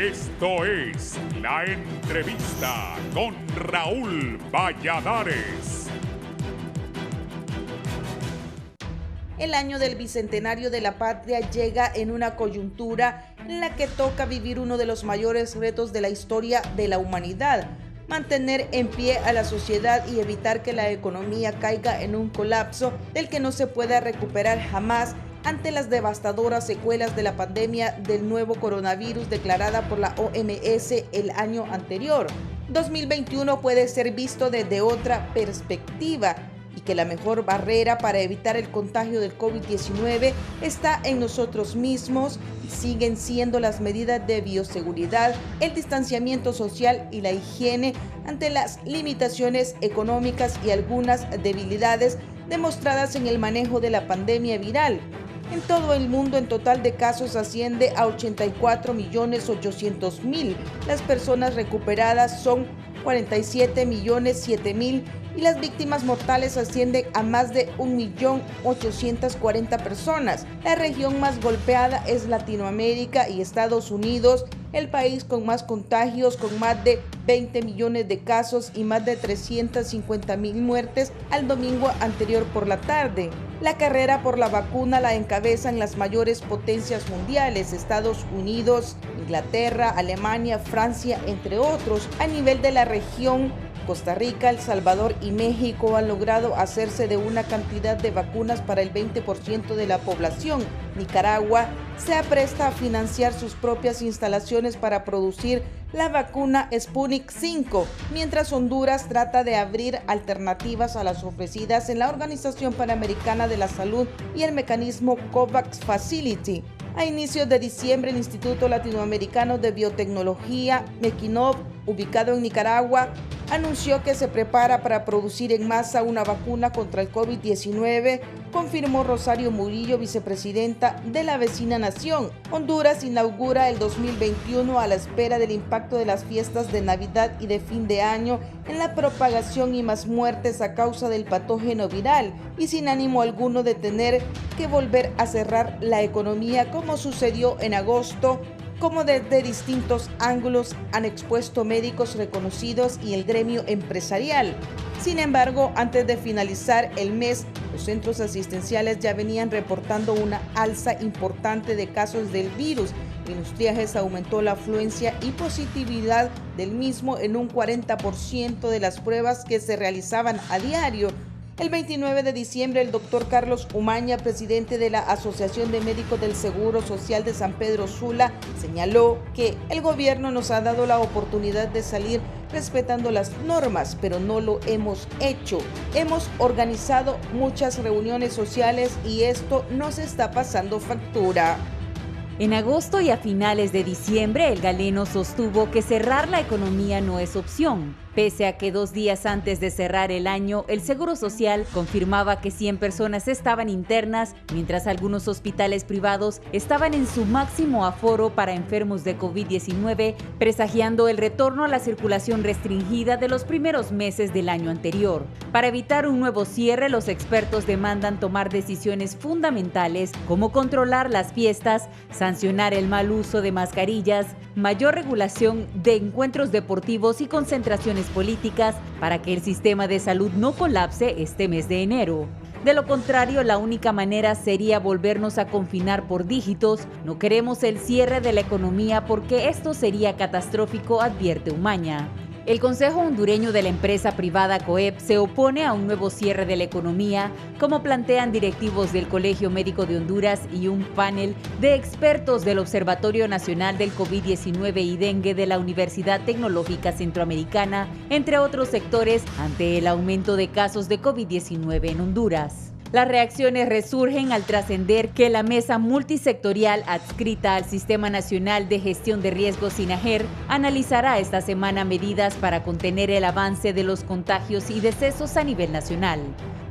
Esto es La Entrevista con Raúl Valladares. El año del Bicentenario de la Patria llega en una coyuntura en la que toca vivir uno de los mayores retos de la historia de la humanidad: mantener en pie a la sociedad y evitar que la economía caiga en un colapso del que no se pueda recuperar jamás ante las devastadoras secuelas de la pandemia del nuevo coronavirus declarada por la OMS el año anterior. 2021 puede ser visto desde otra perspectiva, y que la mejor barrera para evitar el contagio del COVID-19 está en nosotros mismos y siguen siendo las medidas de bioseguridad, el distanciamiento social y la higiene ante las limitaciones económicas y algunas debilidades demostradas en el manejo de la pandemia viral. En todo el mundo, en total de casos asciende a 84.800.000. Las personas recuperadas son 47.007.000 y las víctimas mortales ascienden a más de 1.840.000 personas. La región más golpeada es Latinoamérica y Estados Unidos, el país con más contagios, con más de 20 millones de casos y más de 350.000 muertes al domingo anterior por la tarde. La carrera por la vacuna la encabezan las mayores potencias mundiales: Estados Unidos, Inglaterra, Alemania, Francia, entre otros. A nivel de la región, Costa Rica, El Salvador y México han logrado hacerse de una cantidad de vacunas para el 20% de la población. Nicaragua se apresta a financiar sus propias instalaciones para producir la vacuna Sputnik V, mientras Honduras trata de abrir alternativas a las ofrecidas en la Organización Panamericana de la Salud y el mecanismo COVAX Facility. A inicios de diciembre, el Instituto Latinoamericano de Biotecnología, Mequinov, ubicado en Nicaragua, anunció que se prepara para producir en masa una vacuna contra el COVID-19, confirmó Rosario Murillo, vicepresidenta de la vecina nación. Honduras inaugura el 2021 a la espera del impacto de las fiestas de Navidad y de fin de año en la propagación y más muertes a causa del patógeno viral, y sin ánimo alguno de tener que volver a cerrar la economía como sucedió en agosto, como desde distintos ángulos han expuesto médicos reconocidos y el gremio empresarial. Sin embargo, antes de finalizar el mes, los centros asistenciales ya venían reportando una alza importante de casos del virus. Minustriajes aumentó la afluencia y positividad del mismo en un 40% de las pruebas que se realizaban a diario. El 29 de diciembre, el doctor Carlos Umaña, presidente de la Asociación de Médicos del Seguro Social de San Pedro Sula, señaló que el gobierno nos ha dado la oportunidad de salir respetando las normas, pero no lo hemos hecho. Hemos organizado muchas reuniones sociales y esto nos está pasando factura. En agosto y a finales de diciembre, el galeno sostuvo que cerrar la economía no es opción. Pese a que 2 días antes de cerrar el año, el Seguro Social confirmaba que 100 personas estaban internas, mientras algunos hospitales privados estaban en su máximo aforo para enfermos de COVID-19, presagiando el retorno a la circulación restringida de los primeros meses del año anterior. Para evitar un nuevo cierre, los expertos demandan tomar decisiones fundamentales como controlar las fiestas, sancionar el mal uso de mascarillas, mayor regulación de encuentros deportivos y concentraciones políticas para que el sistema de salud no colapse este mes de enero. De lo contrario, la única manera sería volvernos a confinar por dígitos. No queremos el cierre de la economía porque esto sería catastrófico, advierte Umaña. El Consejo Hondureño de la empresa privada COEP se opone a un nuevo cierre de la economía, como plantean directivos del Colegio Médico de Honduras y un panel de expertos del Observatorio Nacional del COVID-19 y Dengue de la Universidad Tecnológica Centroamericana, entre otros sectores, ante el aumento de casos de COVID-19 en Honduras. Las reacciones resurgen al trascender que la mesa multisectorial adscrita al Sistema Nacional de Gestión de Riesgos SINAGER analizará esta semana medidas para contener el avance de los contagios y decesos a nivel nacional.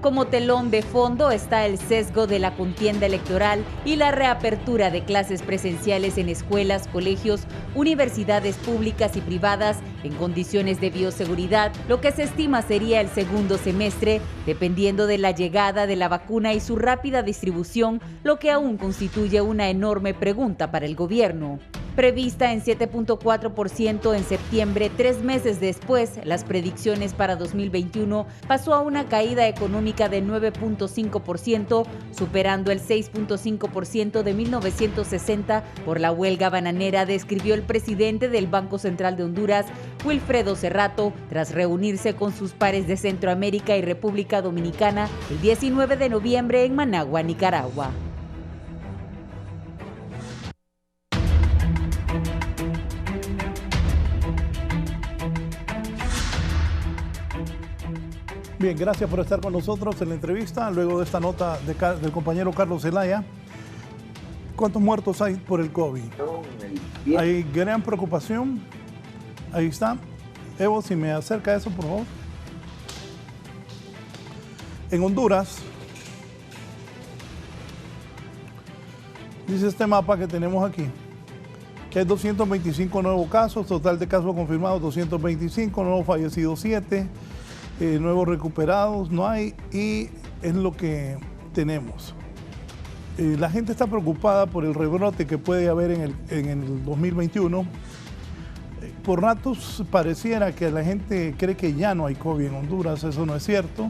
Como telón de fondo está el sesgo de la contienda electoral y la reapertura de clases presenciales en escuelas, colegios, universidades públicas y privadas en condiciones de bioseguridad, lo que se estima sería el segundo semestre, dependiendo de la llegada de la vacuna y su rápida distribución, lo que aún constituye una enorme pregunta para el gobierno. Prevista en 7.4% en septiembre, 3 meses después, las predicciones para 2021 pasó a una caída económica de 9.5%, superando el 6.5% de 1960 por la huelga bananera, describió el presidente del Banco Central de Honduras, Wilfredo Cerrato, tras reunirse con sus pares de Centroamérica y República Dominicana el 19 de noviembre en Managua, Nicaragua. Bien, gracias por estar con nosotros en la entrevista. Luego de esta nota del compañero Carlos Zelaya, ¿cuántos muertos hay por el COVID? Hay gran preocupación. Ahí está. Evo, si me acerca eso, por favor. En Honduras, dice este mapa que tenemos aquí, que hay 225 nuevos casos, total de casos confirmados 225, nuevos fallecidos 7, nuevos recuperados no hay, y es lo que tenemos. La gente está preocupada por el rebrote que puede haber en el 2021. Por ratos pareciera que la gente cree que ya no hay COVID en Honduras. Eso no es cierto.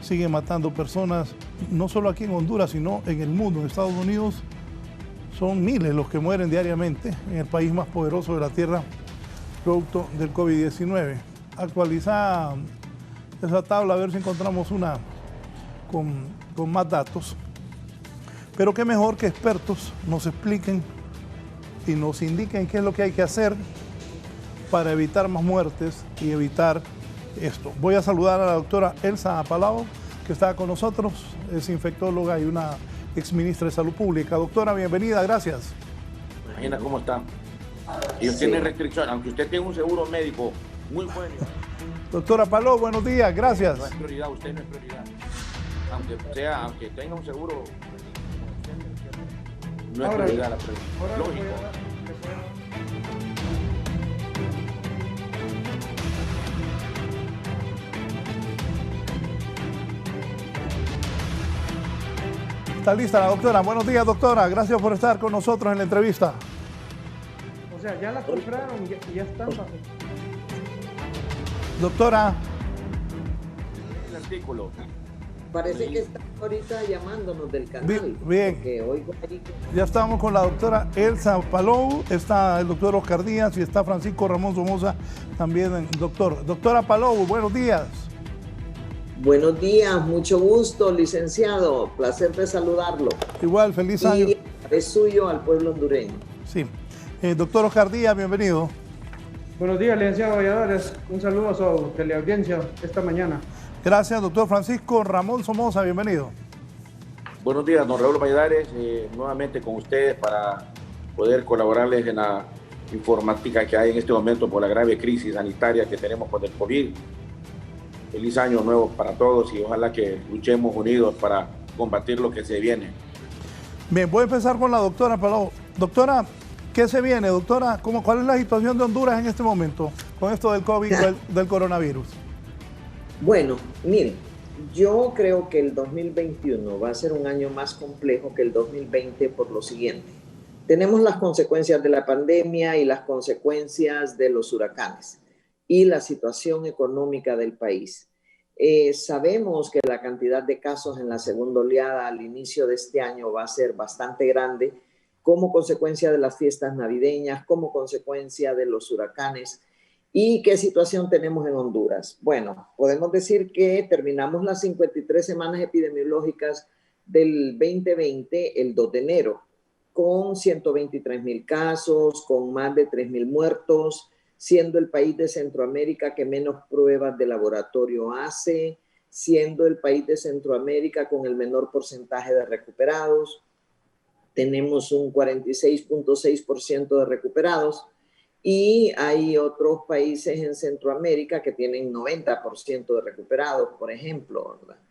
Sigue matando personas, no solo aquí en Honduras, sino en el mundo. En Estados Unidos son miles los que mueren diariamente en el país más poderoso de la Tierra, producto del COVID-19. Actualiza esa tabla a ver si encontramos una con más datos. Pero qué mejor que expertos nos expliquen y nos indiquen qué es lo que hay que hacer para evitar más muertes y evitar esto. Voy a saludar a la doctora Elsa Palau, que está con nosotros, es infectóloga y una exministra de Salud Pública. Doctora, bienvenida, gracias. Imagina cómo está. Ellos tienen restricciones, aunque usted tenga un seguro médico muy bueno. Doctora Palau, buenos días, gracias. No es prioridad, usted no es prioridad. Aunque tenga un seguro, no es prioridad la prioridad. Lógico. Está lista la doctora. Buenos días, doctora. Gracias por estar con nosotros en la entrevista. O sea, ya la compraron, ya están. Doctora. El artículo. Parece que está ahorita llamándonos del canal. Bien. Ya estamos con la doctora Elsa Palau, está el doctor Oscar Díaz y está Francisco Ramón Somoza también, doctor. Doctora Palau, buenos días. Buenos días, mucho gusto, licenciado. Placer de saludarlo. Igual, feliz año. Y es suyo al pueblo hondureño. Sí. Doctor Oscar Díaz, bienvenido. Buenos días, licenciado Valladares. Un saludo a su teleaudiencia esta mañana. Gracias, doctor Francisco Ramón Somoza, bienvenido. Buenos días, don Raúl Valladares, nuevamente con ustedes para poder colaborarles en la informática que hay en este momento por la grave crisis sanitaria que tenemos con el COVID. Feliz año nuevo para todos y ojalá que luchemos unidos para combatir lo que se viene. Bien, voy a empezar con la doctora Palau. Doctora, ¿qué se viene, doctora? ¿Cuál es la situación de Honduras en este momento con esto del COVID, del coronavirus? Bueno, miren, yo creo que el 2021 va a ser un año más complejo que el 2020 por lo siguiente. Tenemos las consecuencias de la pandemia y las consecuencias de los huracanes y la situación económica del país. Sabemos que la cantidad de casos en la segunda oleada al inicio de este año va a ser bastante grande como consecuencia de las fiestas navideñas, como consecuencia de los huracanes. ¿Y qué situación tenemos en Honduras? Bueno, podemos decir que terminamos las 53 semanas epidemiológicas del 2020 el 2 de enero, con 123,000 casos, con más de 3,000 muertos, siendo el país de Centroamérica que menos pruebas de laboratorio hace, siendo el país de Centroamérica con el menor porcentaje de recuperados. Tenemos un 46.6% de recuperados. Y hay otros países en Centroamérica que tienen 90% de recuperados, por ejemplo, ¿verdad?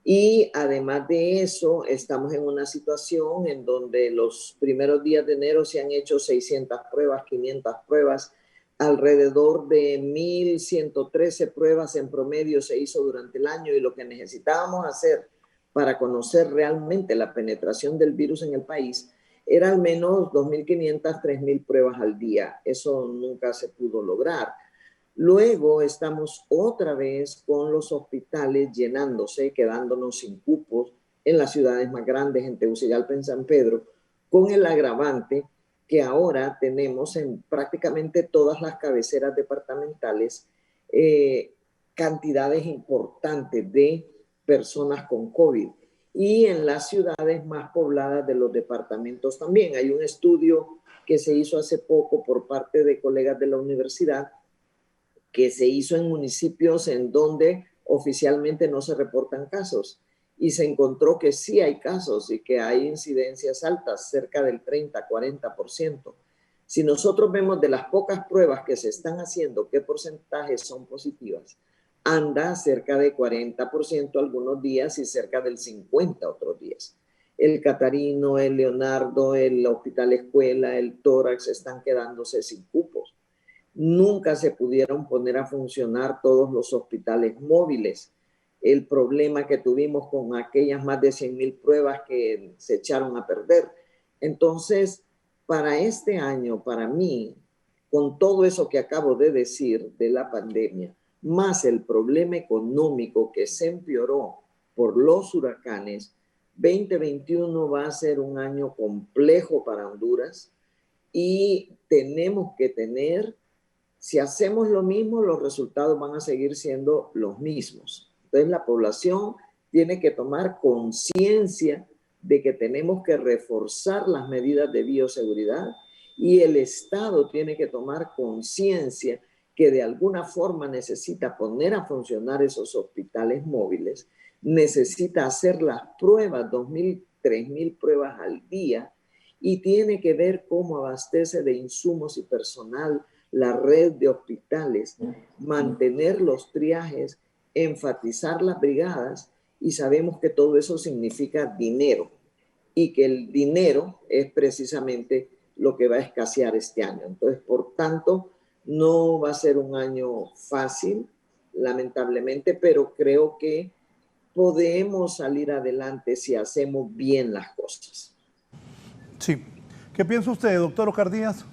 Y además de eso, estamos en una situación en donde los primeros días de enero se han hecho 600 pruebas, 500 pruebas, alrededor de 1,113 pruebas en promedio se hizo durante el año, y lo que necesitábamos hacer para conocer realmente la penetración del virus en el país era al menos 2.500, 3.000 pruebas al día. Eso nunca se pudo lograr. Luego estamos otra vez con los hospitales llenándose, quedándonos sin cupos en las ciudades más grandes, en Tegucigalpa, en San Pedro, con el agravante que ahora tenemos en prácticamente todas las cabeceras departamentales cantidades importantes de personas con COVID. Y en las ciudades más pobladas de los departamentos también. Hay un estudio que se hizo hace poco por parte de colegas de la universidad que se hizo en municipios en donde oficialmente no se reportan casos y se encontró que sí hay casos y que hay incidencias altas, cerca del 30-40%. Si nosotros vemos de las pocas pruebas que se están haciendo, qué porcentajes son positivas, anda cerca de 40% algunos días y cerca del 50% otros días. El Catarino, el Leonardo, el Hospital Escuela, el Tórax están quedándose sin cupos. Nunca se pudieron poner a funcionar todos los hospitales móviles. El problema que tuvimos con aquellas más de 100,000 pruebas que se echaron a perder. Entonces, para este año, para mí, con todo eso que acabo de decir de la pandemia, más el problema económico que se empeoró por los huracanes, 2021 va a ser un año complejo para Honduras y tenemos que tener, si hacemos lo mismo, los resultados van a seguir siendo los mismos. Entonces la población tiene que tomar conciencia de que tenemos que reforzar las medidas de bioseguridad y el Estado tiene que tomar conciencia que de alguna forma necesita poner a funcionar esos hospitales móviles, necesita hacer las pruebas, 2.000, 3.000 pruebas al día, y tiene que ver cómo abastece de insumos y personal la red de hospitales, mantener los triajes, enfatizar las brigadas, y sabemos que todo eso significa dinero, y que el dinero es precisamente lo que va a escasear este año. Entonces, por tanto, no va a ser un año fácil, lamentablemente, pero creo que podemos salir adelante si hacemos bien las cosas. Sí. ¿Qué piensa usted, doctor Oscar Díaz?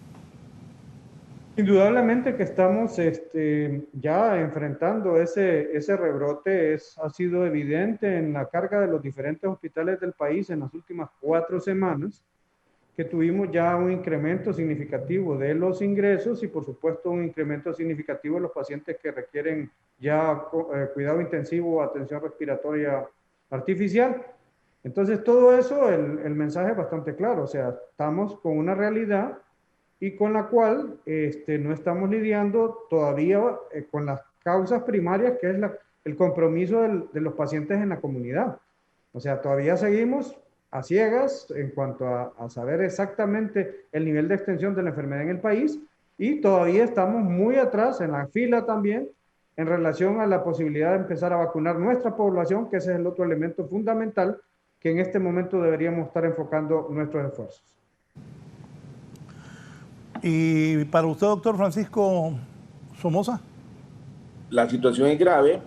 Indudablemente que estamos ya enfrentando ese rebrote. Ha sido evidente en la carga de los diferentes hospitales del país en las últimas 4 semanas, que tuvimos ya un incremento significativo de los ingresos y por supuesto un incremento significativo de los pacientes que requieren ya cuidado intensivo o atención respiratoria artificial. Entonces todo eso, el mensaje es bastante claro, o sea, estamos con una realidad y con la cual no estamos lidiando todavía con las causas primarias, que es el compromiso de los pacientes en la comunidad. O sea, todavía seguimos a ciegas en cuanto a saber exactamente el nivel de extensión de la enfermedad en el país y todavía estamos muy atrás en la fila también en relación a la posibilidad de empezar a vacunar nuestra población, que ese es el otro elemento fundamental que en este momento deberíamos estar enfocando nuestros esfuerzos. Y para usted, doctor Francisco Somoza. La situación es grave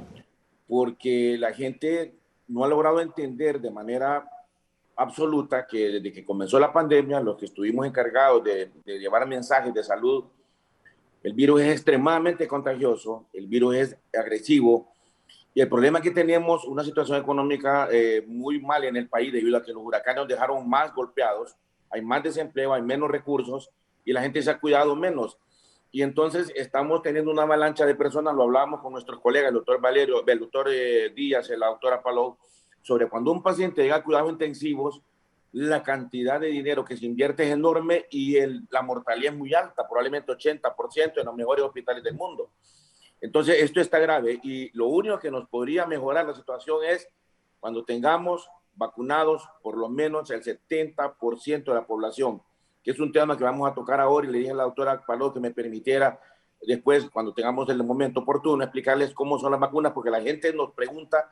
porque la gente no ha logrado entender de manera absoluta que desde que comenzó la pandemia, los que estuvimos encargados de llevar mensajes de salud, el virus es extremadamente contagioso, el virus es agresivo y el problema es que tenemos una situación económica muy mal en el país debido a que los huracanes nos dejaron más golpeados, hay más desempleo, hay menos recursos y la gente se ha cuidado menos. Y entonces estamos teniendo una avalancha de personas, lo hablábamos con nuestros colegas, el doctor Valerio, el doctor Díaz, la doctora Palou, sobre cuando un paciente llega a cuidados intensivos, la cantidad de dinero que se invierte es enorme y la mortalidad es muy alta, probablemente 80% en los mejores hospitales del mundo. Entonces esto está grave y lo único que nos podría mejorar la situación es cuando tengamos vacunados por lo menos el 70% de la población, que es un tema que vamos a tocar ahora y le dije a la doctora Palou que me permitiera después, cuando tengamos el momento oportuno, explicarles cómo son las vacunas, porque la gente nos pregunta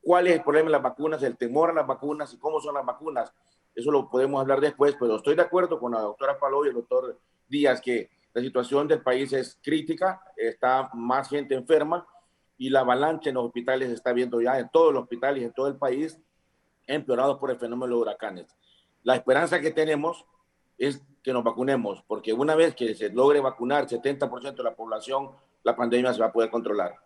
cuál es el problema de las vacunas, el temor a las vacunas y cómo son las vacunas. Eso lo podemos hablar después, pero estoy de acuerdo con la doctora Palou y el doctor Díaz que la situación del país es crítica, está más gente enferma y la avalancha en los hospitales se está viendo ya en todos los hospitales, en todo el país, empeorados por el fenómeno de los huracanes. la esperanza que tenemos es que nos vacunemos, porque una vez que se logre vacunar 70% de la población, la pandemia se va a poder controlar.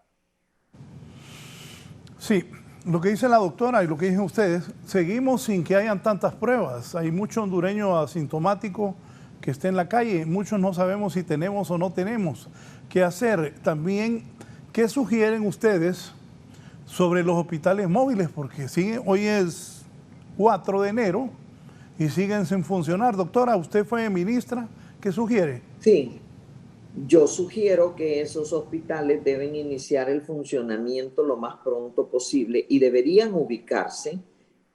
Sí, lo que dice la doctora y lo que dicen ustedes, seguimos sin que hayan tantas pruebas. Hay mucho hondureño asintomático que está en la calle, muchos no sabemos si tenemos o no tenemos. ¿Qué hacer? También, ¿qué sugieren ustedes sobre los hospitales móviles? Porque hoy es 4 de enero y siguen sin funcionar. Doctora, usted fue ministra, ¿qué sugiere? Sí, yo sugiero que esos hospitales deben iniciar el funcionamiento lo más pronto posible y deberían ubicarse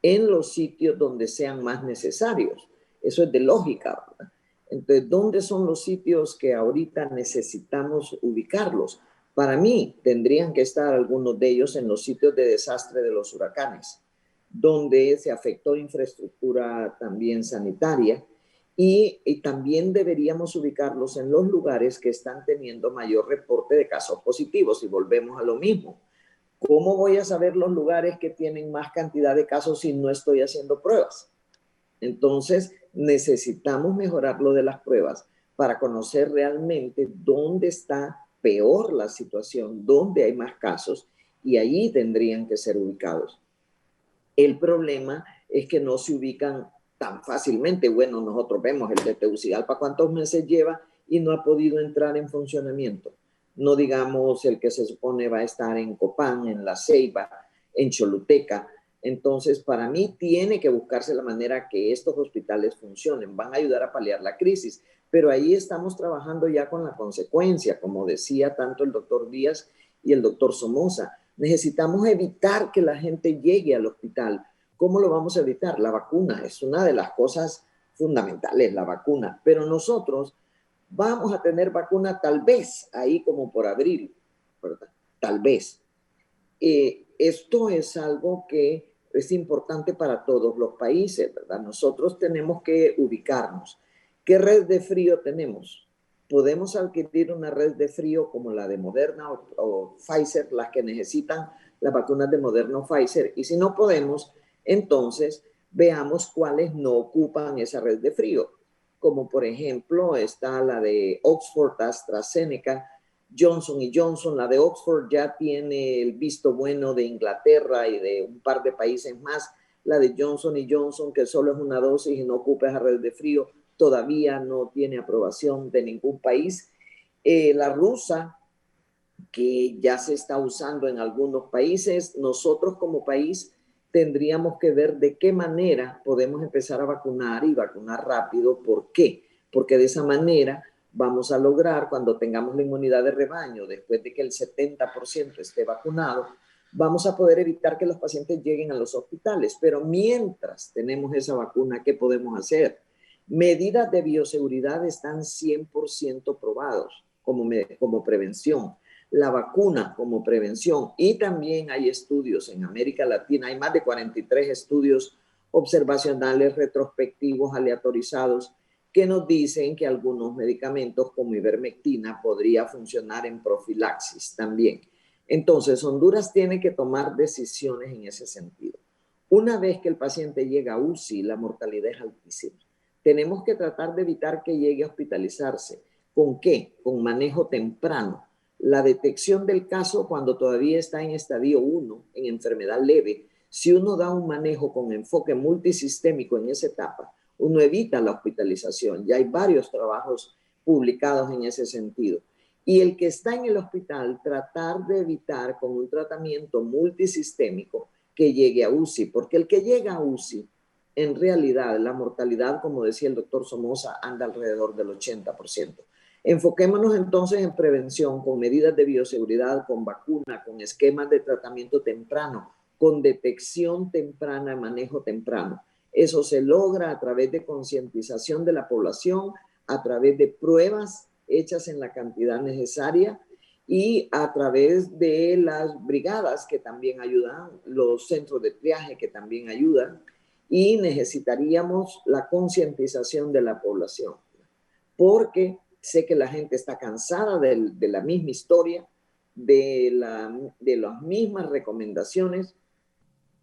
en los sitios donde sean más necesarios. Eso es de lógica, ¿verdad? Entonces, ¿dónde son los sitios que ahorita necesitamos ubicarlos? Para mí, tendrían que estar algunos de ellos en los sitios de desastre de los huracanes, donde se afectó infraestructura también sanitaria, y también deberíamos ubicarlos en los lugares que están teniendo mayor reporte de casos positivos. Y volvemos a lo mismo. ¿Cómo voy a saber los lugares que tienen más cantidad de casos si no estoy haciendo pruebas? Entonces, necesitamos mejorar lo de las pruebas para conocer realmente dónde está peor la situación, dónde hay más casos, y allí tendrían que ser ubicados. El problema es que no se ubican tan fácilmente. Bueno, nosotros vemos el de Tegucigalpa, ¿cuántos meses lleva y no ha podido entrar en funcionamiento? No digamos el que se supone va a estar en Copán, en La Ceiba, en Choluteca. Entonces, para mí tiene que buscarse la manera que estos hospitales funcionen. Van a ayudar a paliar la crisis, pero ahí estamos trabajando ya con la consecuencia, como decía tanto el doctor Díaz y el doctor Somoza. Necesitamos evitar que la gente llegue al hospital. ¿Cómo lo vamos a evitar? La vacuna es una de las cosas fundamentales, la vacuna. Pero nosotros vamos a tener vacuna tal vez ahí como por abril, ¿verdad? Tal vez. Esto es algo que es importante para todos los países, ¿verdad? Nosotros tenemos que ubicarnos. ¿Qué red de frío tenemos? Podemos adquirir una red de frío como la de Moderna o Pfizer, las que necesitan las vacunas de Moderna o Pfizer. Y si no podemos, entonces veamos cuáles no ocupan esa red de frío. Como por ejemplo está la de Oxford, AstraZeneca, Johnson & Johnson. La de Oxford ya tiene el visto bueno de Inglaterra y de un par de países más. La de Johnson & Johnson, que solo es una dosis y no ocupa esa red de frío, todavía no tiene aprobación de ningún país. La rusa, que ya se está usando en algunos países. Nosotros como país tendríamos que ver de qué manera podemos empezar a vacunar y vacunar rápido. ¿Por qué? Porque de esa manera vamos a lograr, cuando tengamos la inmunidad de rebaño, después de que el 70% esté vacunado, vamos a poder evitar que los pacientes lleguen a los hospitales. Pero mientras tenemos esa vacuna, ¿qué podemos hacer? Medidas de bioseguridad están 100% probados como prevención. La vacuna como prevención, y también hay estudios en América Latina, hay más de 43 estudios observacionales, retrospectivos, aleatorizados, que nos dicen que algunos medicamentos como ivermectina podría funcionar en profilaxis también. Entonces, Honduras tiene que tomar decisiones en ese sentido. Una vez que el paciente llega a UCI, la mortalidad es altísima. Tenemos que tratar de evitar que llegue a hospitalizarse. ¿Con qué? Con manejo temprano. La detección del caso cuando todavía está en estadio 1, en enfermedad leve. Si uno da un manejo con enfoque multisistémico en esa etapa, uno evita la hospitalización. Ya hay varios trabajos publicados en ese sentido. Y el que está en el hospital, tratar de evitar con un tratamiento multisistémico que llegue a UCI, porque el que llega a UCI, en realidad, la mortalidad, como decía el doctor Somoza, anda alrededor del 80%. Enfoquémonos entonces en prevención, con medidas de bioseguridad, con vacuna, con esquemas de tratamiento temprano, con detección temprana, manejo temprano. Eso se logra a través de concientización de la población, a través de pruebas hechas en la cantidad necesaria y a través de las brigadas que también ayudan, los centros de triaje que también ayudan, y necesitaríamos la concientización de la población, porque sé que la gente está cansada de la misma historia, de las mismas recomendaciones,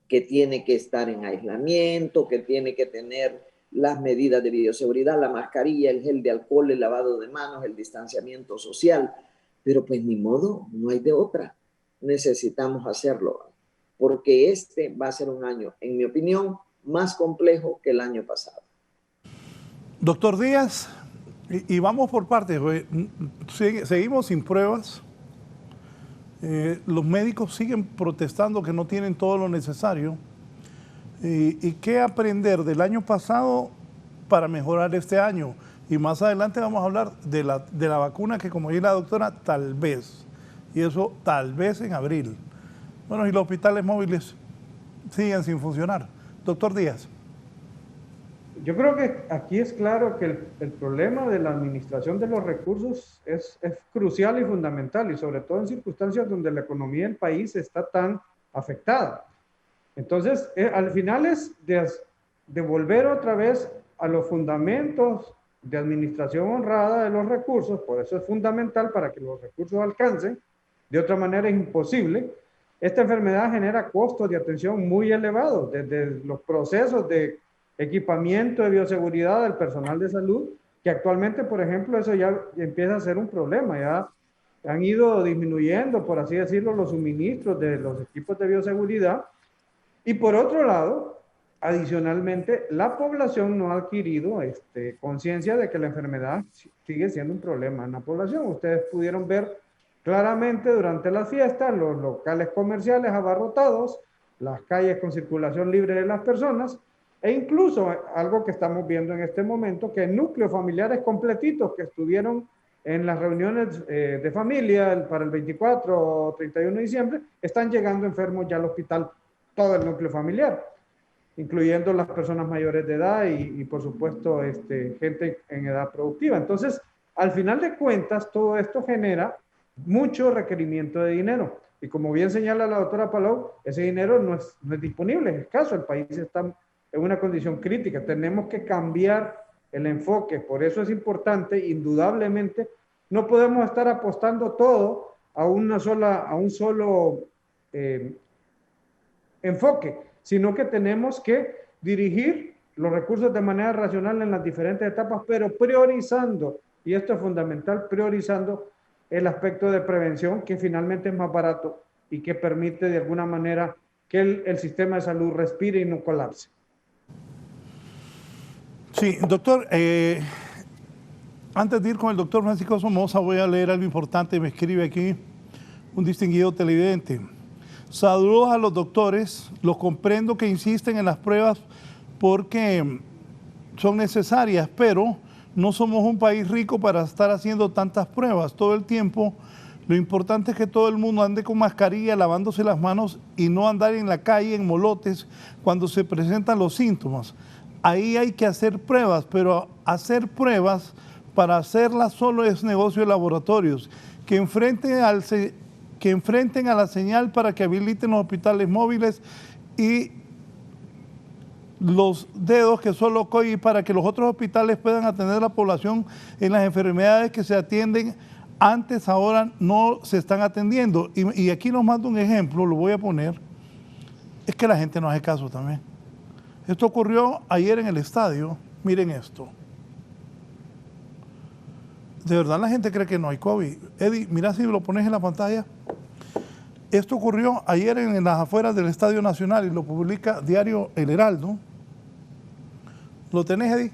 que tiene que estar en aislamiento, que tiene que tener las medidas de bioseguridad, la mascarilla, el gel de alcohol, el lavado de manos, el distanciamiento social. Pero pues ni modo, no hay de otra. Necesitamos hacerlo, porque este va a ser un año, en mi opinión, más complejo que el año pasado. Doctor Díaz, y vamos por partes, seguimos sin pruebas. Los médicos siguen protestando que no tienen todo lo necesario. ¿Y qué aprender del año pasado para mejorar este año? Y más adelante vamos a hablar de la vacuna que, como dice la doctora, tal vez. Y eso tal vez en abril. Bueno, y los hospitales móviles siguen sin funcionar. Doctor Díaz. Yo creo que aquí es claro que el problema de la administración de los recursos es crucial y fundamental, y sobre todo en circunstancias donde la economía del país está tan afectada. Entonces, al final es de volver otra vez a los fundamentos de administración honrada de los recursos. Por eso es fundamental para que los recursos alcancen. De otra manera es imposible. Esta enfermedad genera costos de atención muy elevados, desde los procesos de equipamiento de bioseguridad del personal de salud, que actualmente, por ejemplo, eso ya empieza a ser un problema. Ya han ido disminuyendo, por así decirlo, los suministros de los equipos de bioseguridad. Y por otro lado, adicionalmente, la población no ha adquirido conciencia de que la enfermedad sigue siendo un problema en la población. Ustedes pudieron ver claramente durante las fiestas los locales comerciales abarrotados, las calles con circulación libre de las personas, e incluso algo que estamos viendo en este momento, que núcleos familiares completitos que estuvieron en las reuniones de familia para el 24 o 31 de diciembre, están llegando enfermos ya al hospital, todo el núcleo familiar, incluyendo las personas mayores de edad y por supuesto, gente en edad productiva. Entonces, al final de cuentas, todo esto genera mucho requerimiento de dinero. Y como bien señala la doctora Palou, ese dinero no es disponible, es escaso. El país está en una condición crítica. Tenemos que cambiar el enfoque. Por eso es importante, indudablemente, no podemos estar apostando todo a un solo enfoque, sino que tenemos que dirigir los recursos de manera racional en las diferentes etapas, pero priorizando, y esto es fundamental, priorizando el aspecto de prevención, que finalmente es más barato y que permite de alguna manera que el sistema de salud respire y no colapse. Sí, doctor, antes de ir con el doctor Francisco Somoza, voy a leer algo importante. Me escribe aquí un distinguido televidente. Saludos a los doctores, los comprendo que insisten en las pruebas porque son necesarias, pero no somos un país rico para estar haciendo tantas pruebas todo el tiempo. Lo importante es que todo el mundo ande con mascarilla, lavándose las manos y no andar en la calle en molotes cuando se presentan los síntomas. Ahí hay que hacer pruebas, pero hacer pruebas para hacerlas solo es negocio de laboratorios. Que enfrenten a la señal para que habiliten los hospitales móviles y los dedos que solo COI para que los otros hospitales puedan atender a la población en las enfermedades que se atienden antes, ahora no se están atendiendo. Y aquí nos mando un ejemplo, lo voy a poner, es que la gente no hace caso también. Esto ocurrió ayer en el estadio, miren esto. De verdad la gente cree que no hay COVID. Eddie, mira si lo pones en la pantalla. Esto ocurrió ayer en las afueras del Estadio Nacional y lo publica Diario El Heraldo. ¿Lo tenés, Eddie?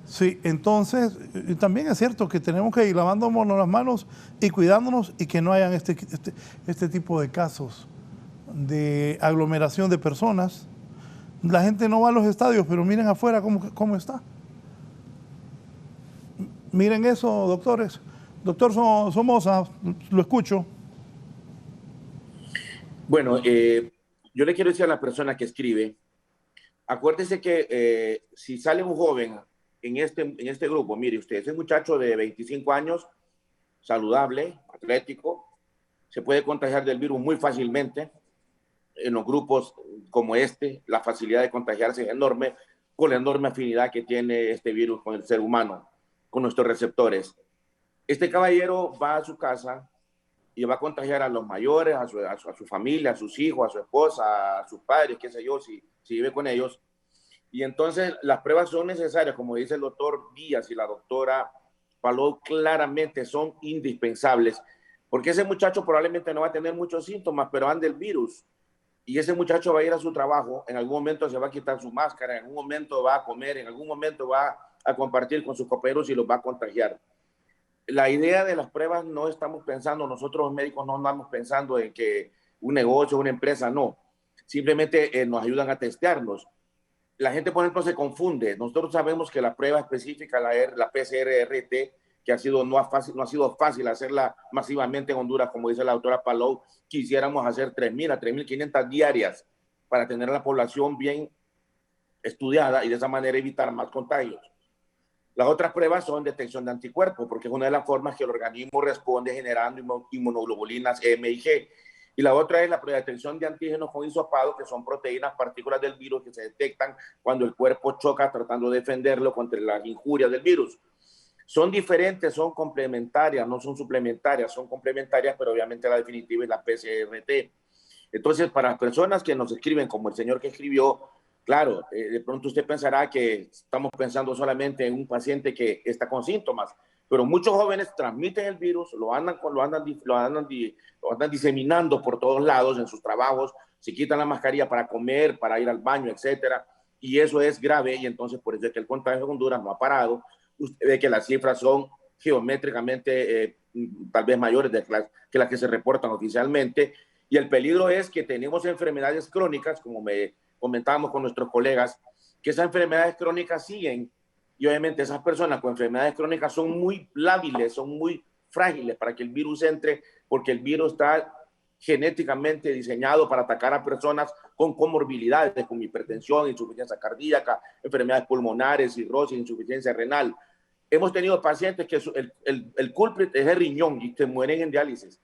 Sí, entonces también es cierto que tenemos que ir lavándonos las manos y cuidándonos y que no hayan este tipo de casos de aglomeración de personas. La gente no va a los estadios, pero miren afuera cómo está. Miren eso, doctores. Doctor Somoza, lo escucho. Bueno, yo le quiero decir a la persona que escribe, acuérdese que si sale un joven en este grupo, mire usted, ese muchacho de 25 años, saludable, atlético, se puede contagiar del virus muy fácilmente. En los grupos como la facilidad de contagiarse es enorme, con la enorme afinidad que tiene este virus con el ser humano, con nuestros receptores. Este caballero va a su casa y va a contagiar a los mayores, a su familia, a sus hijos, a su esposa, a sus padres, qué sé yo, si vive con ellos. Y entonces las pruebas son necesarias, como dice el doctor Díaz y la doctora Palou, claramente son indispensables, porque ese muchacho probablemente no va a tener muchos síntomas, pero anda el virus. Y ese muchacho va a ir a su trabajo, en algún momento se va a quitar su máscara, en algún momento va a comer, en algún momento va a compartir con sus compañeros y los va a contagiar. La idea de las pruebas no estamos pensando, nosotros los médicos no andamos pensando en que un negocio, una empresa, no. Simplemente nos ayudan a testearnos. La gente, por ejemplo, se confunde. Nosotros sabemos que la prueba específica, la PCR-RT, que no ha sido fácil hacerla masivamente en Honduras, como dice la doctora Palou, quisiéramos hacer 3.000 a 3.500 diarias para tener la población bien estudiada y de esa manera evitar más contagios. Las otras pruebas son detección de anticuerpos, porque es una de las formas que el organismo responde generando inmunoglobulinas M y G. Y la otra es la detección de antígenos con hisopado, que son proteínas, partículas del virus que se detectan cuando el cuerpo choca tratando de defenderlo contra las injurias del virus. Son diferentes, son complementarias, no son suplementarias, son complementarias, pero obviamente la definitiva es la PCR-RT. Entonces, para las personas que nos escriben, como el señor que escribió, claro, de pronto usted pensará que estamos pensando solamente en un paciente que está con síntomas, pero muchos jóvenes transmiten el virus, lo andan diseminando por todos lados en sus trabajos, se quitan la mascarilla para comer, para ir al baño, etcétera, y eso es grave, y entonces por eso es que el contagio en Honduras no ha parado. Usted ve que las cifras son geométricamente tal vez mayores que las que se reportan oficialmente, y el peligro es que tenemos enfermedades crónicas, como me comentábamos con nuestros colegas, que esas enfermedades crónicas siguen, y obviamente esas personas con enfermedades crónicas son muy lábiles, son muy frágiles para que el virus entre, porque el virus está genéticamente diseñado para atacar a personas con comorbilidades, con hipertensión, insuficiencia cardíaca, enfermedades pulmonares, cirrosis, insuficiencia renal. Hemos tenido pacientes que el culprit es el riñón y que mueren en diálisis.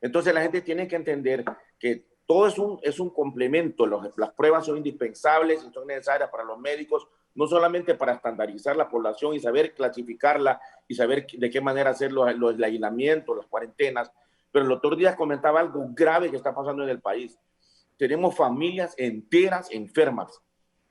Entonces la gente tiene que entender que todo es un complemento. Las pruebas son indispensables y son necesarias para los médicos, no solamente para estandarizar la población y saber clasificarla y saber de qué manera hacer el aislamiento, las cuarentenas, pero el doctor Díaz comentaba algo grave que está pasando en el país. Tenemos familias enteras enfermas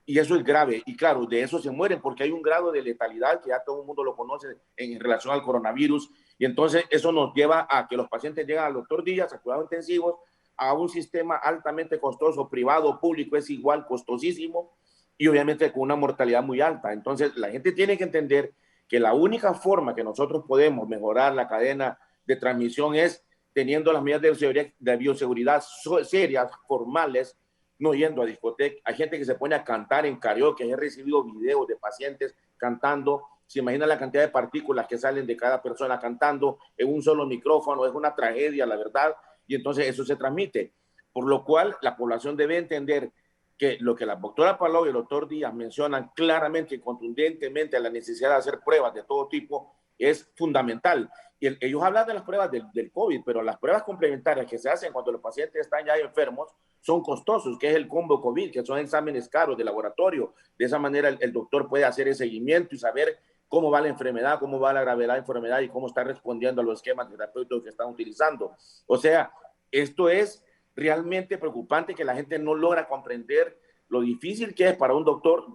y eso es grave. Y claro, de eso se mueren porque hay un grado de letalidad que ya todo el mundo lo conoce en relación al coronavirus. Y entonces eso nos lleva a que los pacientes llegan al doctor Díaz, a cuidados intensivos, a un sistema altamente costoso, privado o público, es igual, costosísimo y obviamente con una mortalidad muy alta. Entonces la gente tiene que entender que la única forma que nosotros podemos mejorar la cadena de transmisión es teniendo las medidas de bioseguridad serias, formales, no yendo a discoteca. Hay gente que se pone a cantar en karaoke. He recibido videos de pacientes cantando. Se imagina la cantidad de partículas que salen de cada persona cantando en un solo micrófono. Es una tragedia, la verdad. Y entonces eso se transmite. Por lo cual la población debe entender que lo que la doctora Palou y el doctor Díaz mencionan claramente y contundentemente, la necesidad de hacer pruebas de todo tipo es fundamental. Y ellos hablan de las pruebas del COVID, pero las pruebas complementarias que se hacen cuando los pacientes están ya enfermos son costosos, que es el combo COVID, que son exámenes caros de laboratorio. De esa manera el doctor puede hacer el seguimiento y saber cómo va la enfermedad, cómo va la gravedad de la enfermedad y cómo está respondiendo a los esquemas terapéuticos que están utilizando. O sea, esto es realmente preocupante, que la gente no logra comprender lo difícil que es para un doctor.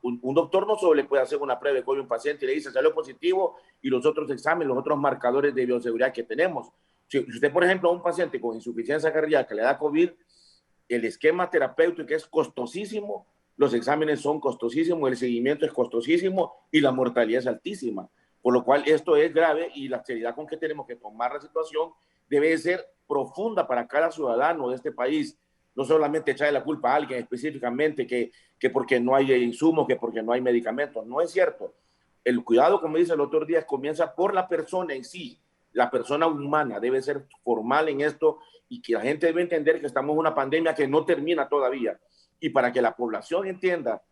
Un doctor no solo le puede hacer una prueba de COVID a un paciente y le dice salió positivo y los otros exámenes, los otros marcadores de bioseguridad que tenemos. Si usted, por ejemplo, a un paciente con insuficiencia cardíaca le da COVID, el esquema terapéutico es costosísimo, los exámenes son costosísimos, el seguimiento es costosísimo y la mortalidad es altísima. Por lo cual esto es grave y la seriedad con que tenemos que tomar la situación debe ser profunda para cada ciudadano de este país. No solamente echarle la culpa a alguien específicamente que porque no hay insumos, que porque no hay medicamentos. No es cierto. El cuidado, como dice el doctor Díaz, comienza por la persona en sí. La persona humana debe ser formal en esto y que la gente debe entender que estamos en una pandemia que no termina todavía. Y para que la población entienda,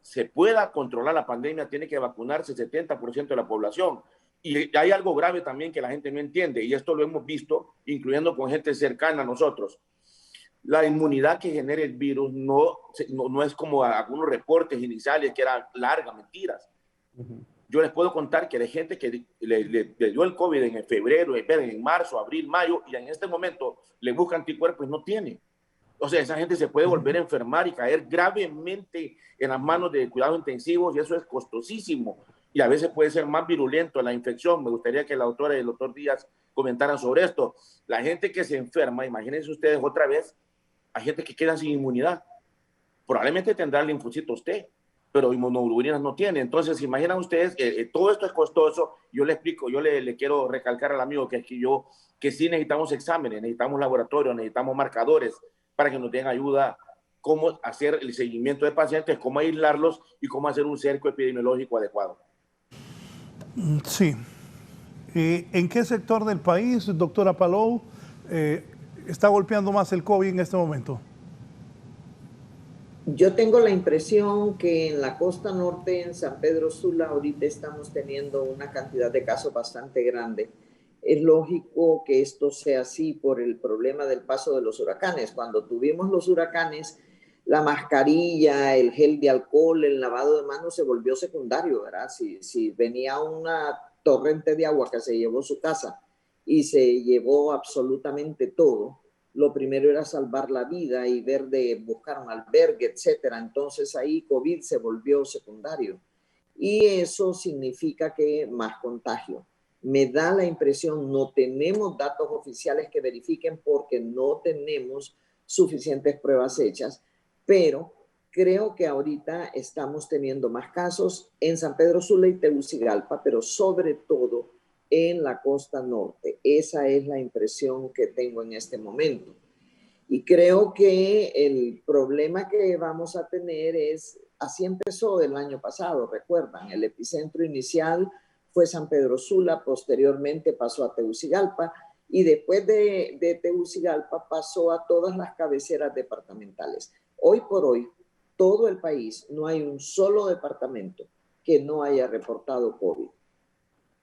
se pueda controlar la pandemia, tiene que vacunarse el 70% de la población. Y hay algo grave también que la gente no entiende, y esto lo hemos visto, incluyendo con gente cercana a nosotros. La inmunidad que genera el virus no es como algunos reportes iniciales que eran largas, mentiras. Yo les puedo contar que hay gente que le dio el COVID en febrero, en marzo, abril, mayo, y en este momento le busca anticuerpos y no tiene. O sea, esa gente se puede volver a enfermar y caer gravemente en las manos de cuidados intensivos y eso es costosísimo. Y a veces puede ser más virulento la infección. Me gustaría que la doctora y el doctor Díaz comentaran sobre esto. La gente que se enferma, imagínense ustedes otra vez, hay gente que queda sin inmunidad. Probablemente tendrá linfocitos T, pero inmunoglobulinas no tiene. Entonces, imaginan ustedes, todo esto es costoso. Yo le explico, yo le quiero recalcar al amigo que sí necesitamos exámenes, necesitamos laboratorios, necesitamos marcadores para que nos den ayuda cómo hacer el seguimiento de pacientes, cómo aislarlos y cómo hacer un cerco epidemiológico adecuado. Sí. ¿En qué sector del país, doctora Palou, está golpeando más el COVID en este momento? Yo tengo la impresión que en la costa norte, en San Pedro Sula, ahorita estamos teniendo una cantidad de casos bastante grande. Es lógico que esto sea así por el problema del paso de los huracanes. Cuando tuvimos los huracanes, la mascarilla, el gel de alcohol, el lavado de manos se volvió secundario, ¿verdad? Si venía una torrente de agua que se llevó su casa y se llevó absolutamente todo, lo primero era salvar la vida y ver de buscar un albergue, etcétera. Entonces ahí COVID se volvió secundario y eso significa que más contagio. Me da la impresión, no tenemos datos oficiales que verifiquen porque no tenemos suficientes pruebas hechas, pero creo que ahorita estamos teniendo más casos en San Pedro Sula y Tegucigalpa, pero sobre todo en la costa norte. Esa es la impresión que tengo en este momento. Y creo que el problema que vamos a tener es, así empezó el año pasado, recuerdan, el epicentro inicial fue San Pedro Sula, posteriormente pasó a Tegucigalpa y después de Tegucigalpa pasó a todas las cabeceras departamentales. Hoy por hoy, todo el país, no hay un solo departamento que no haya reportado COVID.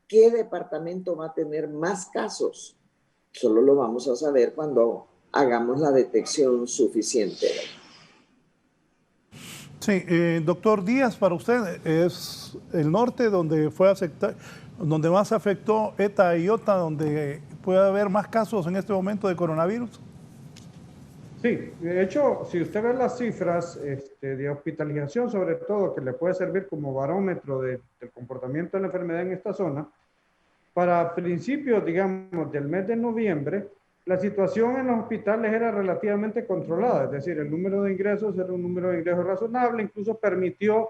¿Qué departamento va a tener más casos? Solo lo vamos a saber cuando hagamos la detección suficiente. Sí, doctor Díaz, para usted es el norte donde donde más afectó ETA y IOTA, donde puede haber más casos en este momento de coronavirus. Sí, de hecho, si usted ve las cifras de hospitalización, sobre todo, que le puede servir como barómetro del comportamiento de la enfermedad en esta zona, para principios, digamos, del mes de noviembre, la situación en los hospitales era relativamente controlada, es decir, el número de ingresos era un número de ingresos razonable, incluso permitió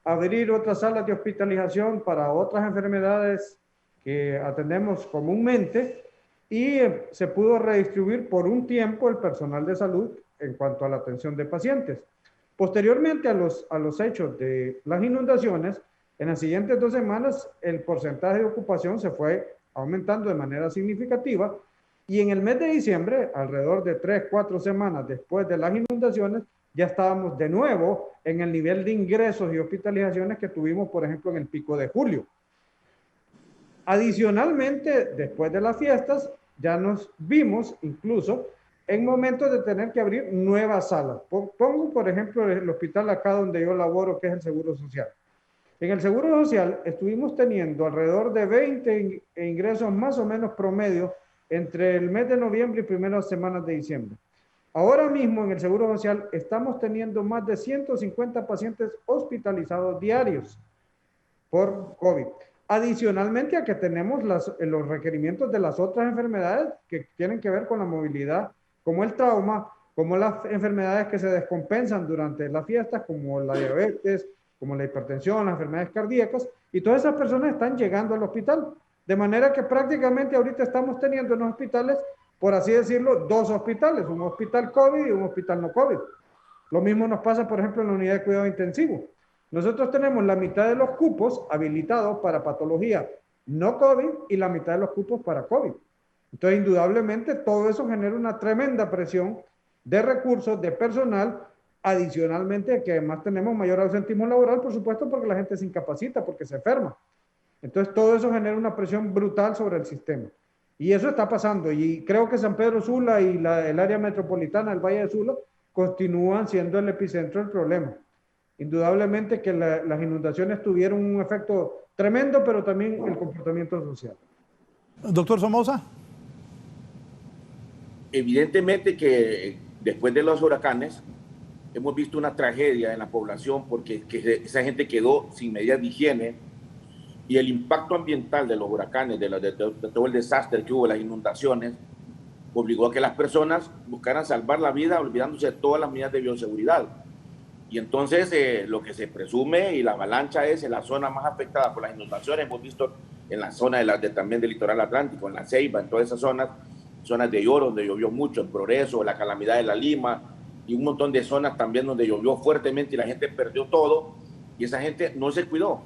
abrir otras salas de hospitalización para otras enfermedades que atendemos comúnmente y se pudo redistribuir por un tiempo el personal de salud en cuanto a la atención de pacientes. Posteriormente a los hechos de las inundaciones, en las siguientes 2 semanas el porcentaje de ocupación se fue aumentando de manera significativa y en el mes de diciembre, alrededor de 3-4 semanas después de las inundaciones, ya estábamos de nuevo en el nivel de ingresos y hospitalizaciones que tuvimos, por ejemplo, en el pico de julio. Adicionalmente, después de las fiestas, ya nos vimos incluso en momentos de tener que abrir nuevas salas. Pongo, por ejemplo, el hospital acá donde yo laboro, que es el Seguro Social. En el Seguro Social estuvimos teniendo alrededor de 20 ingresos más o menos promedio entre el mes de noviembre y primeras semanas de diciembre. Ahora mismo en el Seguro Social estamos teniendo más de 150 pacientes hospitalizados diarios por COVID. Adicionalmente a que tenemos los requerimientos de las otras enfermedades que tienen que ver con la movilidad, como el trauma, como las enfermedades que se descompensan durante las fiestas, como la diabetes, como la hipertensión, las enfermedades cardíacas, y todas esas personas están llegando al hospital. De manera que prácticamente ahorita estamos teniendo en los hospitales, por así decirlo, 2 hospitales, un hospital COVID y un hospital no COVID. Lo mismo nos pasa, por ejemplo, en la unidad de cuidado intensivo. Nosotros tenemos la mitad de los cupos habilitados para patología no COVID y la mitad de los cupos para COVID. Entonces, indudablemente, todo eso genera una tremenda presión de recursos, de personal, adicionalmente a que además tenemos mayor ausentismo laboral, por supuesto, porque la gente se incapacita, porque se enferma. Entonces, todo eso genera una presión brutal sobre el sistema. Y eso está pasando. Y creo que San Pedro Sula y el área metropolitana del Valle de Sula continúan siendo el epicentro del problema. Indudablemente que las inundaciones tuvieron un efecto tremendo, pero también el comportamiento social. Doctor Somoza. Evidentemente que después de los huracanes, hemos visto una tragedia en la población porque esa gente quedó sin medidas de higiene y el impacto ambiental de los huracanes, de todo el desastre que hubo, las inundaciones, obligó a que las personas buscaran salvar la vida olvidándose de todas las medidas de bioseguridad. Y entonces lo que se presume y la avalancha es en la zona más afectada por las inundaciones. Hemos visto en la zona también del litoral atlántico, en La Ceiba, en todas esas zonas de Lloro, donde llovió mucho, en Progreso, la calamidad de La Lima, y un montón de zonas también donde llovió fuertemente y la gente perdió todo, y esa gente no se cuidó.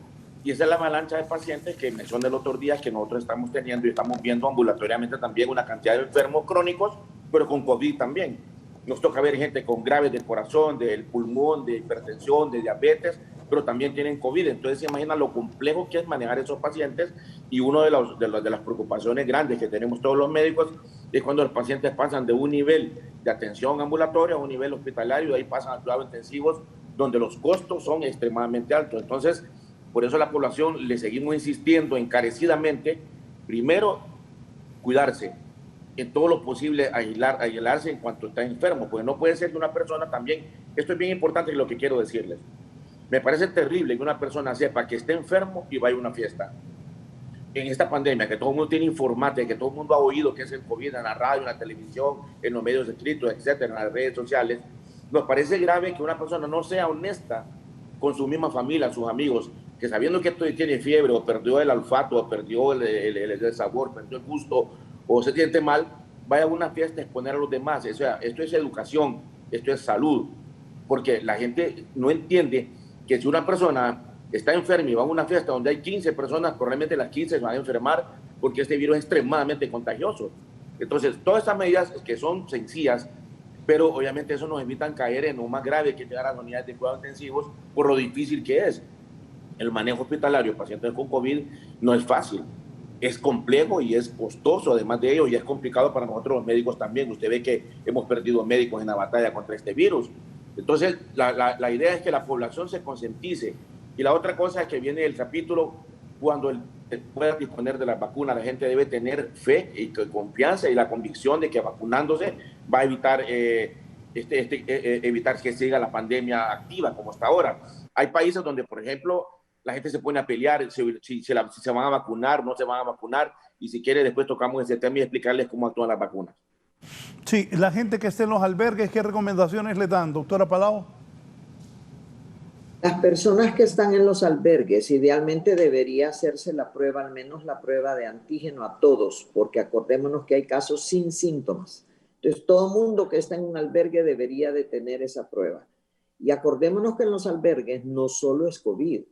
Y esa es la avalancha de pacientes que mencioné el otro día que nosotros estamos teniendo y estamos viendo ambulatoriamente también una cantidad de enfermos crónicos, pero con COVID también. Nos toca ver gente con graves del corazón, del pulmón, de hipertensión, de diabetes, pero también tienen COVID. Entonces se imagina lo complejo que es manejar esos pacientes, y una de las preocupaciones grandes que tenemos todos los médicos es cuando los pacientes pasan de un nivel de atención ambulatoria a un nivel hospitalario, y ahí pasan a cuidados intensivos, donde los costos son extremadamente altos. Entonces, por eso a la población le seguimos insistiendo encarecidamente, primero, cuidarse, en todo lo posible aislarse en cuanto está enfermo, porque no puede ser que una persona también, esto es bien importante lo que quiero decirles, me parece terrible que una persona sepa que esté enfermo y vaya a una fiesta. En esta pandemia, que todo el mundo tiene informática, que todo el mundo ha oído que es el COVID en la radio, en la televisión, en los medios escritos, etcétera, en las redes sociales, nos parece grave que una persona no sea honesta con su misma familia, sus amigos, que sabiendo que tiene fiebre, o perdió el olfato, o perdió el sabor, perdió el gusto, o se siente mal, vaya a una fiesta a exponer a los demás. O sea, esto es educación, esto es salud, porque la gente no entiende que si una persona está enferma y va a una fiesta donde hay 15 personas, probablemente las 15 se van a enfermar, porque este virus es extremadamente contagioso. Entonces, todas estas medidas que son sencillas, pero obviamente eso nos evita caer en lo más grave, que llegar a las unidades de cuidados intensivos, por lo difícil que es. El manejo hospitalario de pacientes con COVID no es fácil, es complejo y es costoso, además de ello, y es complicado para nosotros los médicos también. Usted ve que hemos perdido médicos en la batalla contra este virus. Entonces, la idea es que la población se concientice. Y la otra cosa es que viene el capítulo, cuando se pueda disponer de la vacuna, la gente debe tener fe y confianza y la convicción de que vacunándose va a evitar, evitar que siga la pandemia activa como hasta ahora. Hay países donde, por ejemplo, la gente se pone a pelear si se van a vacunar, no se van a vacunar, y si quiere después tocamos ese tema y explicarles cómo actúan las vacunas. Sí, la gente que esté en los albergues, ¿qué recomendaciones le dan, doctora Palau? Las personas que están en los albergues, idealmente debería hacerse la prueba, al menos la prueba de antígeno a todos, porque acordémonos que hay casos sin síntomas. Entonces, todo mundo que está en un albergue debería de tener esa prueba. Y acordémonos que en los albergues no solo es COVID.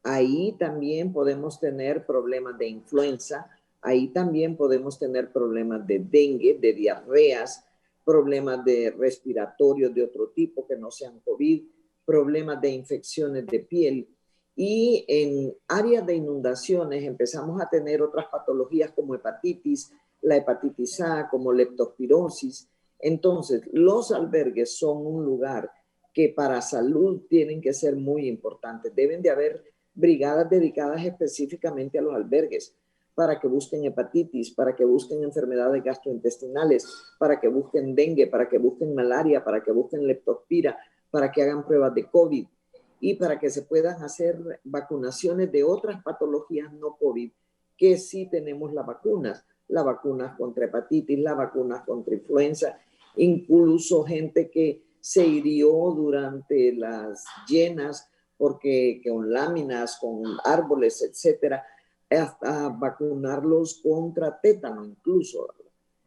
Ahí también podemos tener problemas de influenza, ahí también podemos tener problemas de dengue, de diarreas, problemas de respiratorios de otro tipo que no sean COVID, problemas de infecciones de piel, y en áreas de inundaciones empezamos a tener otras patologías como hepatitis, la hepatitis A, como leptospirosis. Entonces, los albergues son un lugar que para salud tienen que ser muy importantes. Deben de haber brigadas dedicadas específicamente a los albergues para que busquen hepatitis, para que busquen enfermedades gastrointestinales, para que busquen dengue, para que busquen malaria, para que busquen leptospira, para que hagan pruebas de COVID y para que se puedan hacer vacunaciones de otras patologías no COVID, que sí tenemos las vacunas contra hepatitis, las vacunas contra influenza, incluso gente que se hirió durante las llenas porque con láminas, con árboles, etcétera, hasta vacunarlos contra tétano incluso.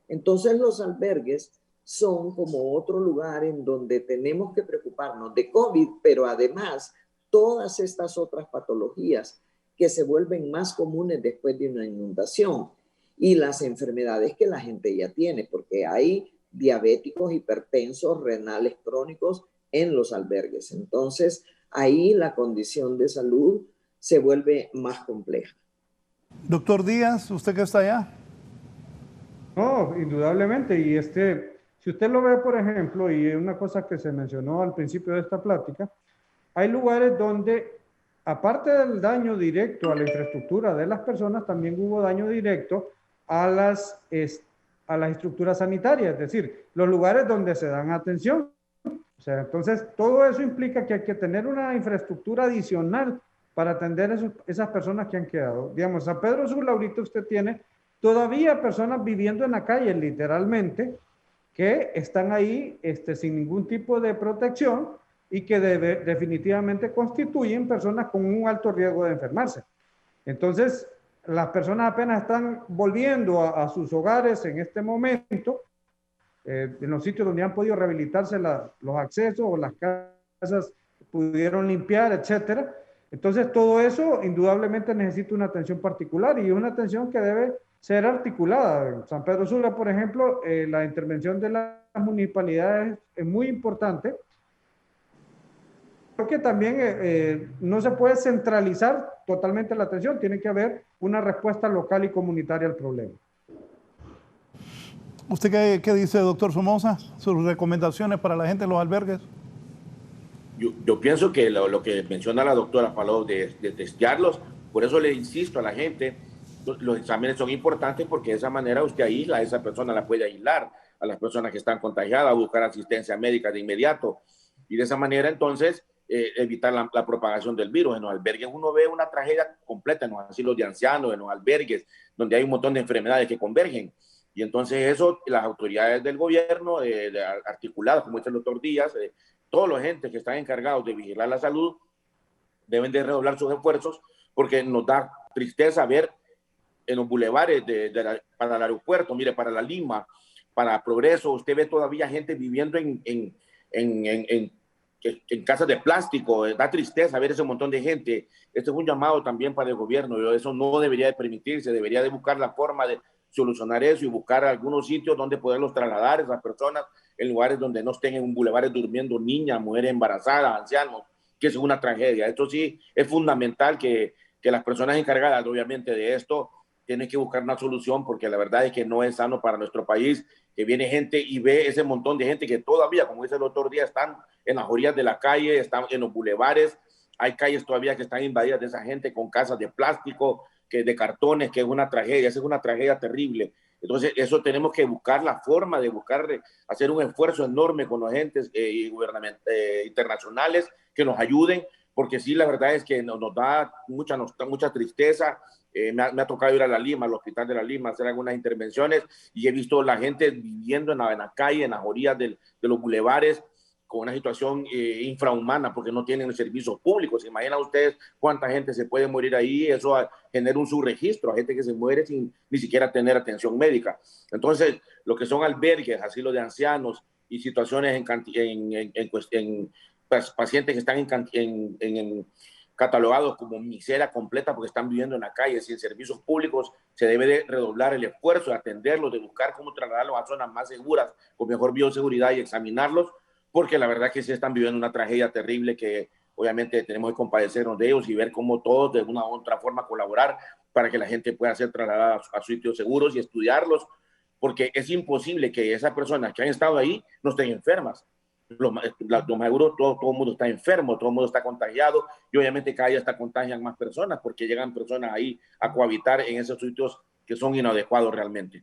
Entonces los albergues son como otro lugar en donde tenemos que preocuparnos de COVID, pero además todas estas otras patologías que se vuelven más comunes después de una inundación y las enfermedades que la gente ya tiene, porque hay diabéticos, hipertensos, renales crónicos en los albergues. Entonces, ahí la condición de salud se vuelve más compleja. Doctor Díaz, ¿usted que está allá? No, indudablemente. Y si usted lo ve, por ejemplo, y es una cosa que se mencionó al principio de esta plática, hay lugares donde, aparte del daño directo a la infraestructura de las personas, también hubo daño directo a las a las estructuras sanitarias, es decir, los lugares donde se dan atención. O sea, entonces, todo eso implica que hay que tener una infraestructura adicional para atender esas personas que han quedado. Digamos, San Pedro Sula, ahorita usted tiene todavía personas viviendo en la calle, literalmente, que están ahí sin ningún tipo de protección y que definitivamente constituyen personas con un alto riesgo de enfermarse. Entonces, las personas apenas están volviendo a sus hogares en este momento, en los sitios donde han podido rehabilitarse los accesos o las casas pudieron limpiar, etcétera. Entonces, todo eso indudablemente necesita una atención particular y una atención que debe ser articulada. En San Pedro Sula, por ejemplo, la intervención de las municipalidades es muy importante, porque también no se puede centralizar totalmente la atención, tiene que haber una respuesta local y comunitaria al problema. ¿Usted qué dice, doctor Somoza? ¿Sus recomendaciones para la gente en los albergues? Yo pienso que lo que menciona la doctora Palou de testearlos, por eso le insisto a la gente, los exámenes son importantes porque de esa manera usted aísla a esa persona, la puede aislar a las personas que están contagiadas, buscar asistencia médica de inmediato y de esa manera entonces evitar la propagación del virus. En los albergues uno ve una tragedia completa, en los asilos de ancianos, en los albergues, donde hay un montón de enfermedades que convergen. Y entonces eso, las autoridades del gobierno, articuladas, como dice el doctor Díaz, todos los entes que están encargados de vigilar la salud, deben de redoblar sus esfuerzos, porque nos da tristeza ver en los bulevares para el aeropuerto, mire, para la Lima, para Progreso, usted ve todavía gente viviendo en casas de plástico. Da tristeza ver ese montón de gente. Este es un llamado también para el gobierno. Eso no debería de permitirse, debería de buscar la forma de solucionar eso y buscar algunos sitios donde poderlos trasladar a esas personas en lugares donde no estén en un bulevar durmiendo niñas, mujeres embarazadas, ancianos, que es una tragedia. Esto sí es fundamental que las personas encargadas, obviamente, de esto tienen que buscar una solución, porque la verdad es que no es sano para nuestro país que viene gente y ve ese montón de gente que todavía, como dice el otro día, están en las orillas de la calle, están en los bulevares. Hay calles todavía que están invadidas de esa gente con casas de plástico, de cartones, que es una tragedia, esa es una tragedia terrible. Entonces, eso tenemos que buscar la forma de hacer un esfuerzo enorme con los agentes internacionales que nos ayuden, porque sí, la verdad es que nos da mucha tristeza. Me ha tocado ir a la Lima, al hospital de la Lima, hacer algunas intervenciones y he visto la gente viviendo en la calle, en las orillas de los bulevares, con una situación infrahumana porque no tienen servicios públicos. ¿Se imaginan ustedes cuánta gente se puede morir ahí? Eso genera un subregistro, a gente que se muere sin ni siquiera tener atención médica. Entonces, lo que son albergues, asilos de ancianos y situaciones en pacientes que están catalogados como miseria completa porque están viviendo en la calle sin servicios públicos, se debe de redoblar el esfuerzo de atenderlos, de buscar cómo trasladarlos a zonas más seguras, con mejor bioseguridad y examinarlos, porque la verdad es que sí están viviendo una tragedia terrible que obviamente tenemos que compadecernos de ellos y ver cómo todos de una u otra forma colaborar para que la gente pueda ser trasladada a sitios seguros y estudiarlos, porque es imposible que esas personas que han estado ahí no estén enfermas. Lo más seguro, todo el mundo está enfermo, todo el mundo está contagiado y obviamente cada día hasta contagian más personas porque llegan personas ahí a cohabitar en esos sitios que son inadecuados realmente.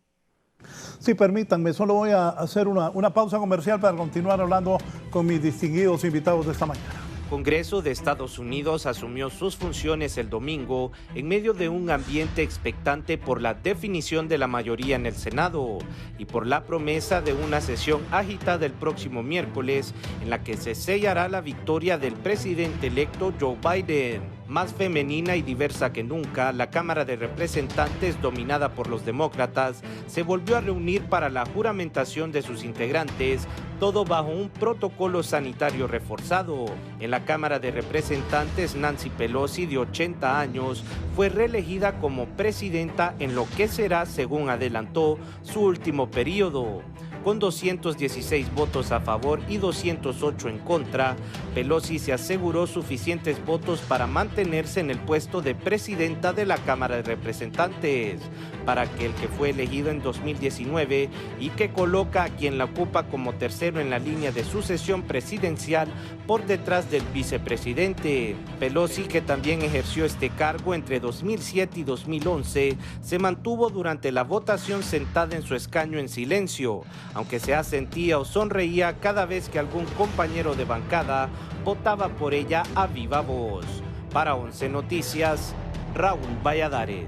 Sí, permítanme, solo voy a hacer una pausa comercial para continuar hablando con mis distinguidos invitados de esta mañana. El Congreso de Estados Unidos asumió sus funciones el domingo en medio de un ambiente expectante por la definición de la mayoría en el Senado y por la promesa de una sesión agitada el próximo miércoles en la que se sellará la victoria del presidente electo Joe Biden. Más femenina y diversa que nunca, la Cámara de Representantes, dominada por los demócratas, se volvió a reunir para la juramentación de sus integrantes, todo bajo un protocolo sanitario reforzado. En la Cámara de Representantes, Nancy Pelosi, de 80 años, fue reelegida como presidenta en lo que será, según adelantó, su último periodo. con 216 votos a favor y 208 en contra, Pelosi se aseguró suficientes votos para mantenerse en el puesto de presidenta de la Cámara de Representantes, para que el que fue elegido en 2019 y que coloca a quien la ocupa como tercero en la línea de sucesión presidencial por detrás del vicepresidente. Pelosi, que también ejerció este cargo entre 2007 y 2011, se mantuvo durante la votación sentada en su escaño en silencio, aunque se asentía o sonreía cada vez que algún compañero de bancada votaba por ella a viva voz. Para 11 Noticias, Raúl Valladares.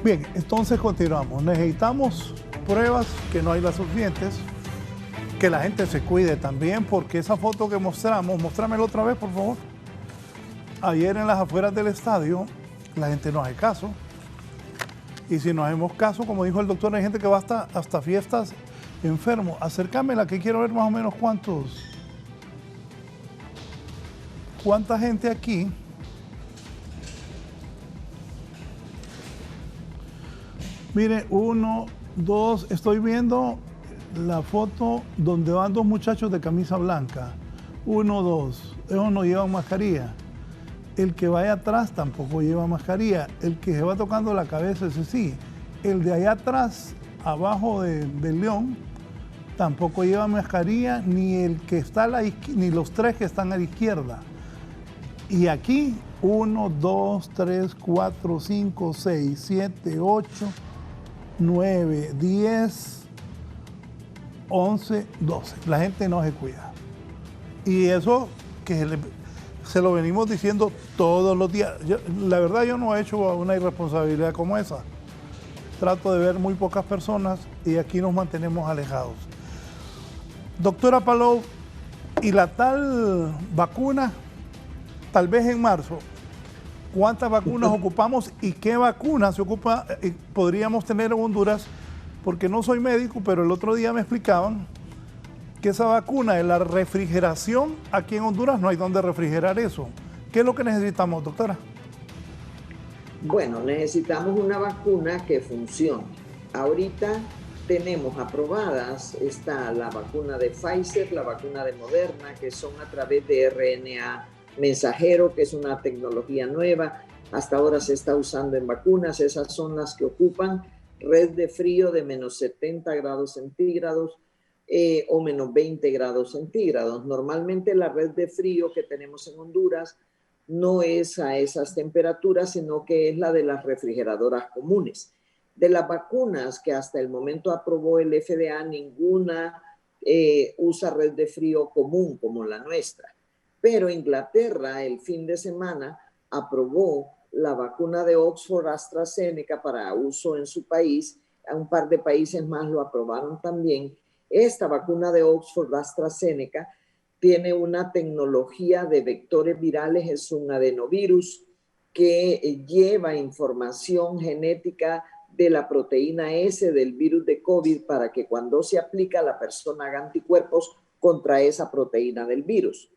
Bien, entonces continuamos. Necesitamos pruebas que no hay las suficientes, que la gente se cuide también, porque esa foto que mostramos, mostrámela otra vez, por favor. Ayer en las afueras del estadio, la gente no hace caso. Y si no hacemos caso, como dijo el doctor, hay gente que va hasta fiestas enfermo. Acércamela, que quiero ver más o menos cuánta gente aquí. Mire, 1, 2, estoy viendo la foto donde van 2 muchachos de camisa blanca. 1, 2, ellos no llevan mascarilla. El que vaya atrás tampoco lleva mascarilla. El que se va tocando la cabeza, ese sí. El de allá atrás, abajo del león, tampoco lleva mascarilla, ni el que está a la ni los 3 que están a la izquierda. Y aquí, 1, 2, 3, 4, 5, 6, 7, 8, 9, 10, 11, 12. La gente no se cuida. Y eso que se lo venimos diciendo todos los días. La verdad, yo no he hecho una irresponsabilidad como esa. Trato de ver muy pocas personas y aquí nos mantenemos alejados. Doctora Palou, ¿y la tal vacuna? Tal vez en marzo. ¿Cuántas vacunas ocupamos y qué vacunas podríamos tener en Honduras? Porque no soy médico, pero el otro día me explicaban que esa vacuna de la refrigeración, aquí en Honduras no hay donde refrigerar eso. ¿Qué es lo que necesitamos, doctora? Bueno, necesitamos una vacuna que funcione. Ahorita tenemos aprobadas, está la vacuna de Pfizer, la vacuna de Moderna, que son a través de RNA mensajero, que es una tecnología nueva. Hasta ahora se está usando en vacunas. Esas son las que ocupan red de frío de menos 70 grados centígrados o menos 20 grados centígrados. Normalmente la red de frío que tenemos en Honduras no es a esas temperaturas, sino que es la de las refrigeradoras comunes. De las vacunas que hasta el momento aprobó el FDA, ninguna usa red de frío común como la nuestra. Pero Inglaterra el fin de semana aprobó la vacuna de Oxford AstraZeneca para uso en su país. Un par de países más lo aprobaron también. Esta vacuna de Oxford AstraZeneca tiene una tecnología de vectores virales, es un adenovirus que lleva información genética de la proteína S del virus de COVID para que cuando se aplica la persona haga anticuerpos contra esa proteína del virus.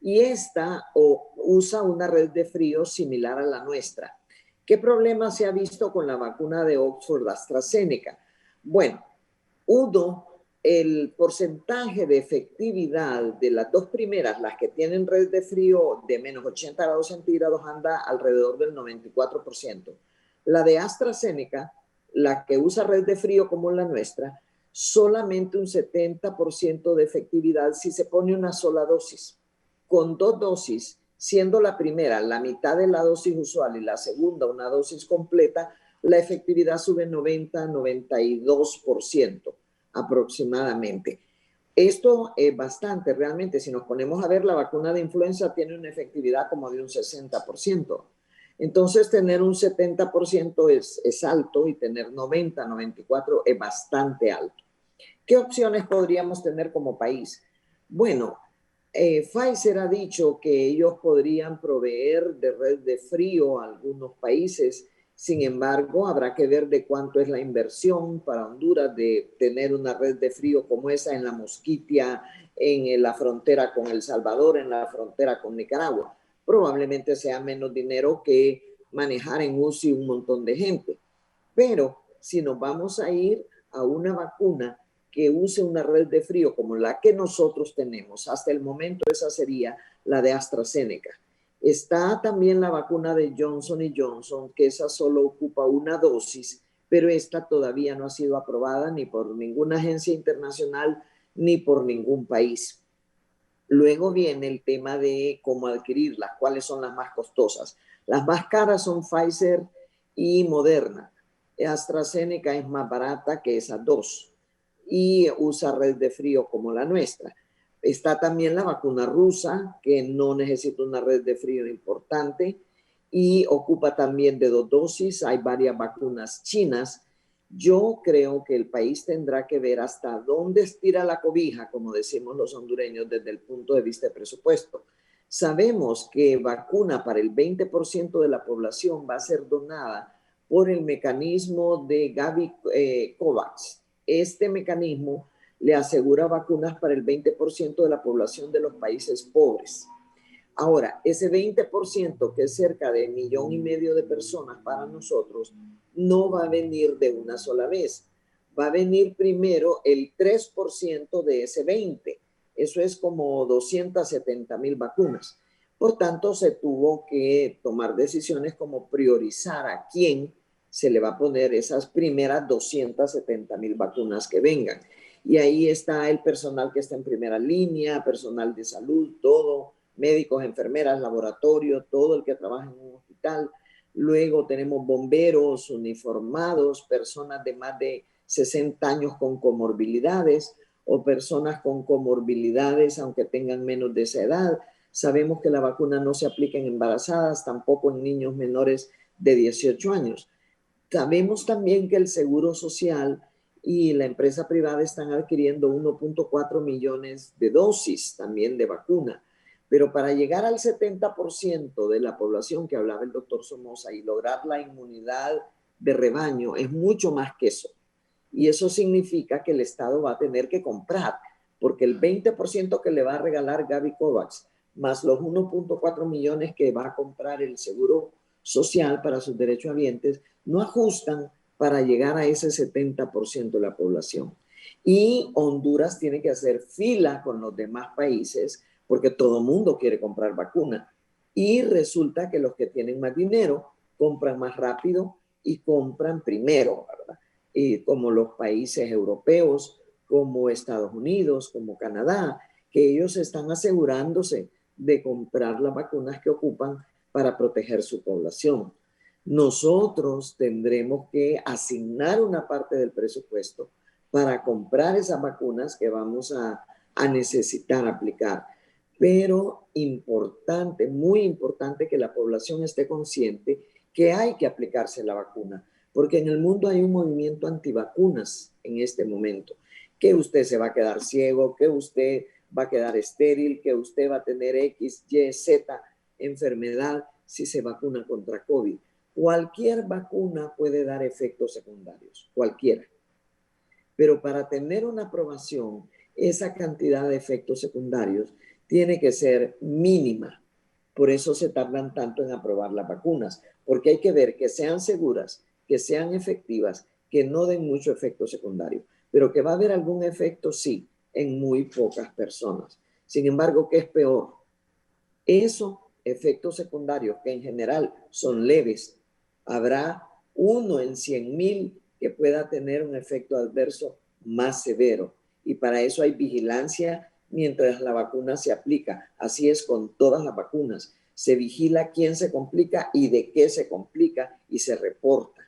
Y esta usa una red de frío similar a la nuestra. ¿Qué problema se ha visto con la vacuna de Oxford AstraZeneca? Bueno, el porcentaje de efectividad de las 2 primeras, las que tienen red de frío de menos 80 grados centígrados, anda alrededor del 94%. La de AstraZeneca, la que usa red de frío como la nuestra, solamente un 70% de efectividad si se pone una sola dosis. Con 2 dosis, siendo la primera la mitad de la dosis usual y la segunda una dosis completa, la efectividad sube 90-92% aproximadamente. Esto es bastante realmente. Si nos ponemos a ver, la vacuna de influenza tiene una efectividad como de un 60%. Entonces, tener un 70% es alto y tener 90-94% es bastante alto. ¿Qué opciones podríamos tener como país? Bueno, Pfizer ha dicho que ellos podrían proveer de red de frío a algunos países. Sin embargo, habrá que ver de cuánto es la inversión para Honduras de tener una red de frío como esa en La Mosquitia, en la frontera con El Salvador, en la frontera con Nicaragua. probablemente sea menos dinero que manejar en UCI un montón de gente. Pero si nos vamos a ir a una vacuna que use una red de frío como la que nosotros tenemos, hasta el momento esa sería la de AstraZeneca. Está también la vacuna de Johnson & Johnson, que esa solo ocupa una dosis, pero esta todavía no ha sido aprobada ni por ninguna agencia internacional ni por ningún país. Luego viene el tema de cómo adquirirlas, cuáles son las más costosas. Las más caras son Pfizer y Moderna. AstraZeneca es más barata que esas dos y usa red de frío como la nuestra. Está también la vacuna rusa, que no necesita una red de frío importante y ocupa también de 2 dosis. Hay varias vacunas chinas. Yo creo que el país tendrá que ver hasta dónde estira la cobija, como decimos los hondureños, desde el punto de vista de presupuesto. Sabemos que vacuna para el 20% de la población va a ser donada por el mecanismo de Gavi COVAX. Este mecanismo le asegura vacunas para el 20% de la población de los países pobres. Ahora, ese 20%, que es cerca de 1,5 millones de personas para nosotros, no va a venir de una sola vez. Va a venir primero el 3% de ese 20%. Eso es como 270,000 vacunas. Por tanto, se tuvo que tomar decisiones como priorizar a quién se le va a poner esas primeras 270,000 vacunas que vengan. Y ahí está el personal que está en primera línea, personal de salud, todo, médicos, enfermeras, laboratorio, todo el que trabaja en un hospital. Luego tenemos bomberos uniformados, personas de más de 60 años con comorbilidades o personas con comorbilidades aunque tengan menos de esa edad. Sabemos que la vacuna no se aplica en embarazadas, tampoco en niños menores de 18 años. Sabemos también que el Seguro Social y la empresa privada están adquiriendo 1.4 millones de dosis también de vacuna. Pero para llegar al 70% de la población que hablaba el doctor Somoza y lograr la inmunidad de rebaño es mucho más que eso. Y eso significa que el Estado va a tener que comprar, porque el 20% que le va a regalar Gavi COVAX, más los 1.4 millones que va a comprar el Seguro Social para sus derechohabientes, no ajustan para llegar a ese 70% de la población. Y Honduras tiene que hacer fila con los demás países porque todo el mundo quiere comprar vacuna. Y resulta que los que tienen más dinero compran más rápido y compran primero, ¿verdad? Y como los países europeos, como Estados Unidos, como Canadá, que ellos están asegurándose de comprar las vacunas que ocupan para proteger su población. Nosotros tendremos que asignar una parte del presupuesto para comprar esas vacunas que vamos a necesitar aplicar. Pero importante, muy importante que la población esté consciente que hay que aplicarse la vacuna, porque en el mundo hay un movimiento antivacunas en este momento, que usted se va a quedar ciego, que usted va a quedar estéril, que usted va a tener X, Y, Z enfermedad si se vacuna contra COVID. Cualquier vacuna puede dar efectos secundarios, cualquiera. Pero para tener una aprobación, esa cantidad de efectos secundarios tiene que ser mínima. Por eso se tardan tanto en aprobar las vacunas, porque hay que ver que sean seguras, que sean efectivas, que no den mucho efecto secundario. Pero que va a haber algún efecto, sí, en muy pocas personas. Sin embargo, ¿qué es peor? Eso, efectos secundarios que en general son leves, habrá 1 en 100,000 que pueda tener un efecto adverso más severo. Y para eso hay vigilancia mientras la vacuna se aplica. Así es con todas las vacunas. Se vigila quién se complica y de qué se complica y se reporta.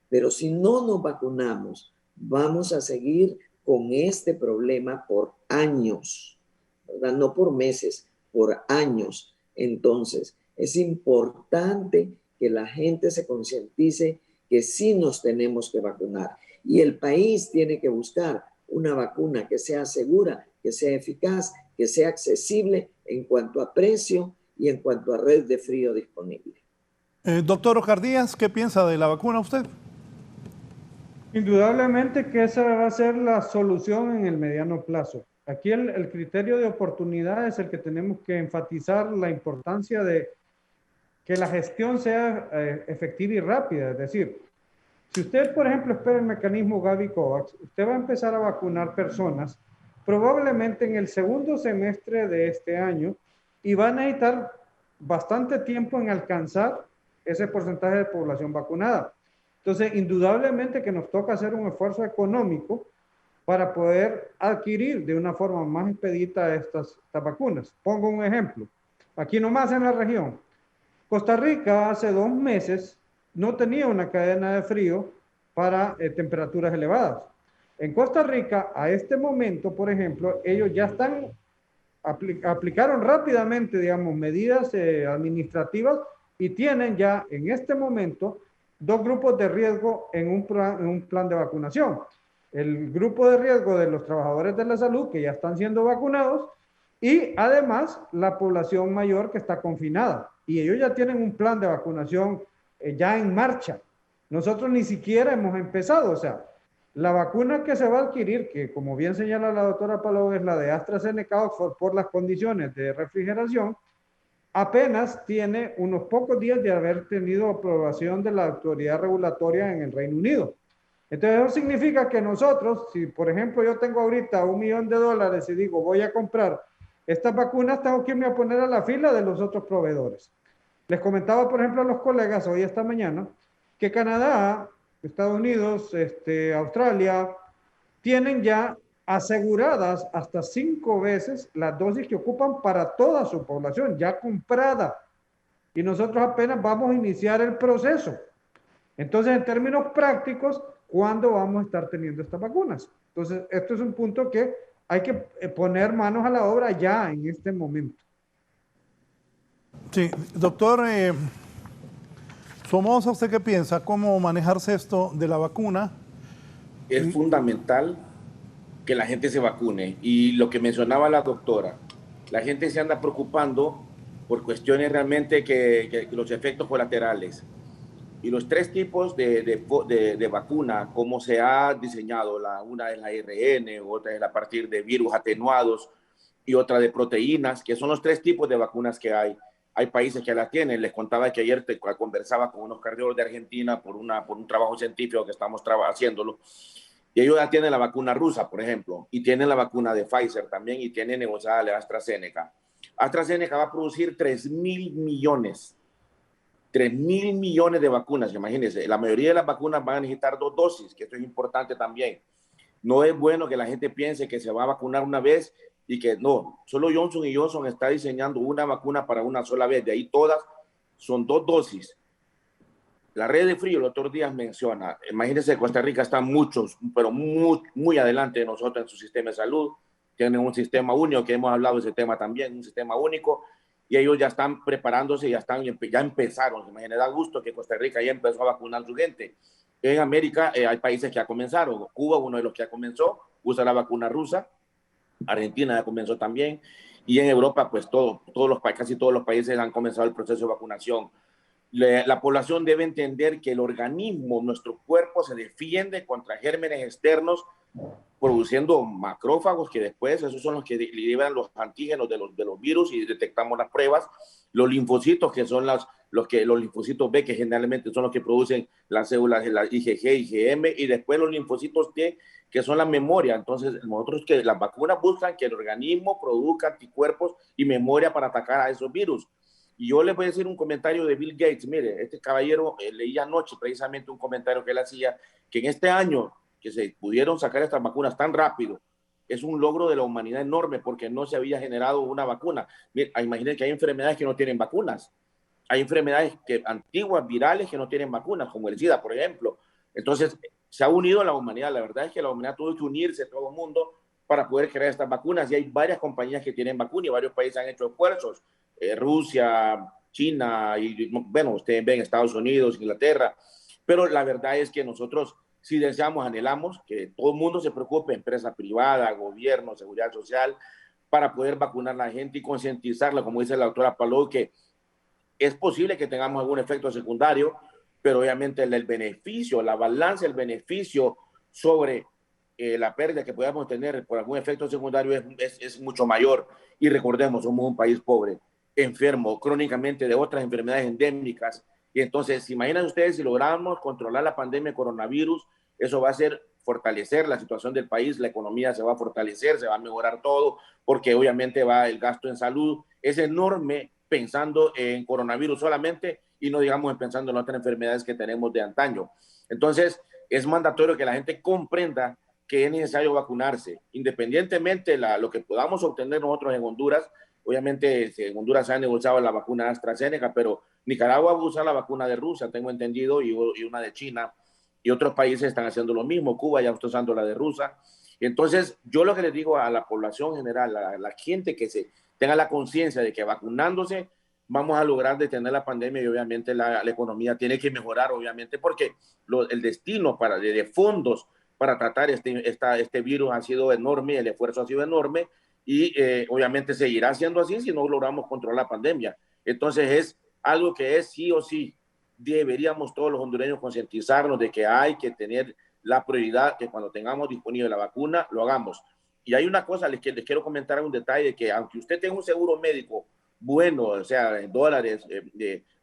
Pero si no nos vacunamos, vamos a seguir con este problema por años, ¿verdad? No por meses, por años. Entonces, es importante que la gente se concientice que sí nos tenemos que vacunar. Y el país tiene que buscar una vacuna que sea segura, que sea eficaz, que sea accesible en cuanto a precio y en cuanto a red de frío disponible. Doctor Oscar Díaz, ¿qué piensa de la vacuna usted? Indudablemente que esa va a ser la solución en el mediano plazo. Aquí el criterio de oportunidad es el que tenemos que enfatizar, la importancia de que la gestión sea efectiva y rápida. Es decir, si usted, por ejemplo, espera el mecanismo Gavi-Covax, usted va a empezar a vacunar personas probablemente en el segundo semestre de este año y va a necesitar bastante tiempo en alcanzar ese porcentaje de población vacunada. Entonces, indudablemente que nos toca hacer un esfuerzo económico para poder adquirir de una forma más expedita estas vacunas. Pongo un ejemplo. Aquí nomás en la región, Costa Rica hace 2 meses no tenía una cadena de frío para temperaturas elevadas. En Costa Rica, a este momento, por ejemplo, ellos ya aplicaron rápidamente, digamos, medidas administrativas y tienen ya en este momento 2 grupos de riesgo en un plan de vacunación. El grupo de riesgo de los trabajadores de la salud que ya están siendo vacunados y además la población mayor que está confinada. Y ellos ya tienen un plan de vacunación ya en marcha. Nosotros ni siquiera hemos empezado, o sea, la vacuna que se va a adquirir, que como bien señala la doctora Palou, es la de AstraZeneca Oxford por las condiciones de refrigeración, apenas tiene unos pocos días de haber tenido aprobación de la autoridad regulatoria en el Reino Unido. Entonces eso significa que nosotros, si por ejemplo yo tengo ahorita $1 millón y digo voy a comprar estas vacunas, tengo que irme a poner a la fila de los otros proveedores. Les comentaba, por ejemplo, a los colegas hoy esta mañana que Canadá, Estados Unidos, Australia, tienen ya aseguradas hasta 5 veces las dosis que ocupan para toda su población, ya comprada. Y nosotros apenas vamos a iniciar el proceso. Entonces, en términos prácticos, ¿cuándo vamos a estar teniendo estas vacunas? Entonces, esto es un punto que hay que poner manos a la obra ya en este momento. Sí, doctor Somoza, ¿usted qué piensa? ¿Cómo manejarse esto de la vacuna? Es fundamental que la gente se vacune. Y lo que mencionaba la doctora, la gente se anda preocupando por cuestiones realmente que los efectos colaterales. Y los 3 tipos de vacuna, como se ha diseñado, una es la ARN, otra es a partir de virus atenuados y otra de proteínas, que son los 3 tipos de vacunas que hay. Hay países que la tienen. Les contaba que ayer conversaba con unos cardiólogos de Argentina por un trabajo científico que estamos haciéndolo. Y ellos ya tienen la vacuna rusa, por ejemplo, y tienen la vacuna de Pfizer también, y tienen negociada la AstraZeneca. AstraZeneca va a producir 3.000 millones. 3.000 millones de vacunas, imagínense. La mayoría de las vacunas van a necesitar 2 dosis, que esto es importante también. No es bueno que la gente piense que se va a vacunar una vez y que no. Solo Johnson & Johnson está diseñando una vacuna para una sola vez. De ahí todas son 2 dosis. La red de frío, el otro día menciona, imagínense, Costa Rica está pero muy adelante de nosotros en su sistema de salud. Tienen un sistema único, que hemos hablado de ese tema también, un sistema único. Y ellos ya están preparándose, ya empezaron. Me da gusto que Costa Rica ya empezó a vacunar a su gente. En América hay países que ya comenzaron. Cuba, uno de los que ya comenzó, usa la vacuna rusa. Argentina ya comenzó también. Y en Europa, pues casi todos los países han comenzado el proceso de vacunación. La población debe entender que el organismo, nuestro cuerpo, se defiende contra gérmenes externos produciendo macrófagos que después esos son los que liberan los antígenos de los virus y detectamos las pruebas, los linfocitos que son los linfocitos B que generalmente son los que producen las células de la IgG, IgM y después los linfocitos T que son la memoria. Entonces nosotros que las vacunas buscan que el organismo produzca anticuerpos y memoria para atacar a esos virus. Y yo les voy a decir un comentario de Bill Gates. Mire, este caballero leí anoche precisamente un comentario que él hacía que en este año que se pudieron sacar estas vacunas tan rápido, es un logro de la humanidad enorme porque no se había generado una vacuna. Imagínense que hay enfermedades que no tienen vacunas. Hay enfermedades antiguas, virales, que no tienen vacunas, como el SIDA, por ejemplo. Entonces, se ha unido la humanidad. La verdad es que la humanidad tuvo que unirse, todo el mundo, para poder crear estas vacunas. Y hay varias compañías que tienen vacunas y varios países han hecho esfuerzos. Rusia, China, y bueno, ustedes ven Estados Unidos, Inglaterra. Pero la verdad es que nosotros si deseamos, anhelamos que todo el mundo se preocupe, empresa privada, gobierno, seguridad social, para poder vacunar a la gente y concientizarla, como dice la doctora Palou, que es posible que tengamos algún efecto secundario, pero obviamente el beneficio, la balanza del beneficio sobre la pérdida que podamos tener por algún efecto secundario es mucho mayor. Y recordemos, somos un país pobre. enfermo crónicamente de otras enfermedades endémicas. Y entonces, ¿se imaginan ustedes si logramos controlar la pandemia de coronavirus? Eso va a ser fortalecer la situación del país, la economía se va a fortalecer, se va a mejorar todo, porque obviamente va el gasto en salud es enorme pensando en coronavirus solamente y no digamos pensando en otras enfermedades que tenemos de antaño. Entonces, es mandatorio que la gente comprenda que es necesario vacunarse, independientemente de lo que podamos obtener nosotros en Honduras. Obviamente, en Honduras se ha negociado la vacuna AstraZeneca, pero Nicaragua va a usar la vacuna de Rusia, tengo entendido, y una de China, y otros países están haciendo lo mismo. Cuba ya está usando la de Rusia. Entonces, yo lo que les digo a la población general, a la gente que se tenga la conciencia de que vacunándose vamos a lograr detener la pandemia, y obviamente la economía tiene que mejorar, obviamente, porque el destino de fondos para tratar este virus ha sido enorme, el esfuerzo ha sido enorme, y obviamente seguirá siendo así si no logramos controlar la pandemia. Entonces es algo que es sí o sí. Deberíamos todos los hondureños concientizarnos de que hay que tener la prioridad, que cuando tengamos disponible la vacuna, lo hagamos. Y hay una cosa, les quiero comentar un detalle, de que aunque usted tenga un seguro médico bueno, o sea, en dólares,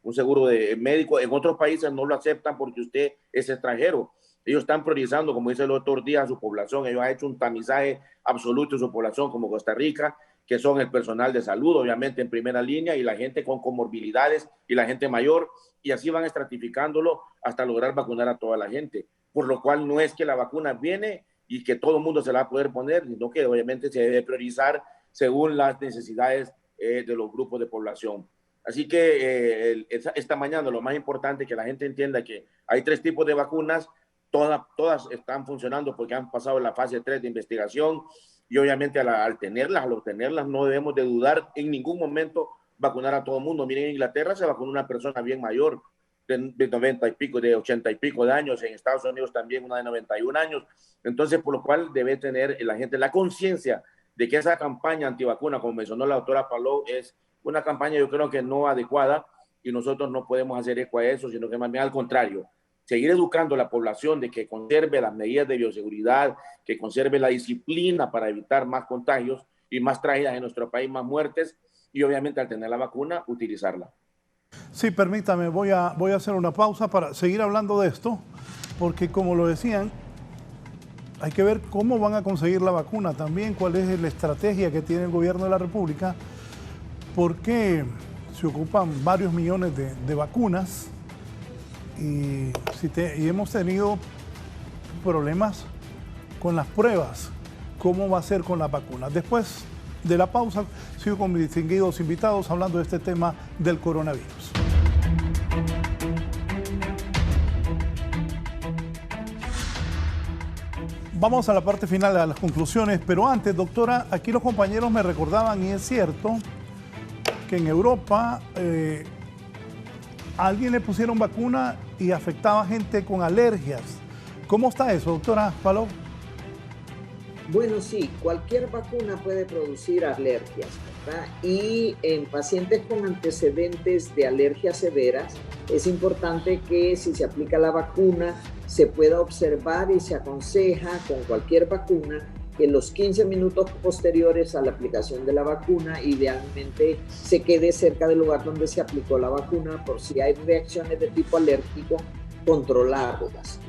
un seguro de médico, en otros países no lo aceptan porque usted es extranjero. Ellos están priorizando, como dice el doctor Díaz, a su población. Ellos han hecho un tamizaje absoluto de su población, como Costa Rica, que son el personal de salud, obviamente en primera línea, y la gente con comorbilidades y la gente mayor, y así van estratificándolo hasta lograr vacunar a toda la gente. Por lo cual no es que la vacuna viene y que todo el mundo se la va a poder poner, sino que obviamente se debe priorizar según las necesidades de los grupos de población. Así que esta mañana lo más importante es que la gente entienda que hay 3 tipos de vacunas, todas están funcionando porque han pasado la fase 3 de investigación, y obviamente al obtenerlas no debemos de dudar en ningún momento vacunar a todo el mundo. Miren, en Inglaterra se vacunó una persona bien mayor, de 90 y pico, de 80 y pico de años, en Estados Unidos también una de 91 años, entonces por lo cual debe tener la gente la conciencia de que esa campaña antivacuna, como mencionó la doctora Palou, es una campaña yo creo que no adecuada, y nosotros no podemos hacer eco a eso, sino que más bien al contrario, seguir educando a la población de que conserve las medidas de bioseguridad, que conserve la disciplina para evitar más contagios y más tragedias en nuestro país, más muertes, y obviamente al tener la vacuna, utilizarla. Sí, permítame, voy a hacer una pausa para seguir hablando de esto, porque como lo decían, hay que ver cómo van a conseguir la vacuna también, cuál es la estrategia que tiene el gobierno de la República, porque se ocupan varios millones de vacunas y hemos tenido problemas con las pruebas. ¿Cómo va a ser con las vacunas? Después de la pausa, sigo con mis distinguidos invitados hablando de este tema del coronavirus. Vamos a la parte final, a las conclusiones, pero antes, doctora, aquí los compañeros me recordaban, y es cierto, que en Europa a alguien le pusieron vacuna y afectaba a gente con alergias. ¿Cómo está eso, doctora Palou? Bueno, sí, cualquier vacuna puede producir alergias, ¿verdad? Y en pacientes con antecedentes de alergias severas, es importante que si se aplica la vacuna, se pueda observar y se aconseja con cualquier vacuna que los 15 minutos posteriores a la aplicación de la vacuna, idealmente se quede cerca del lugar donde se aplicó la vacuna por si hay reacciones de tipo alérgico, controlarlas.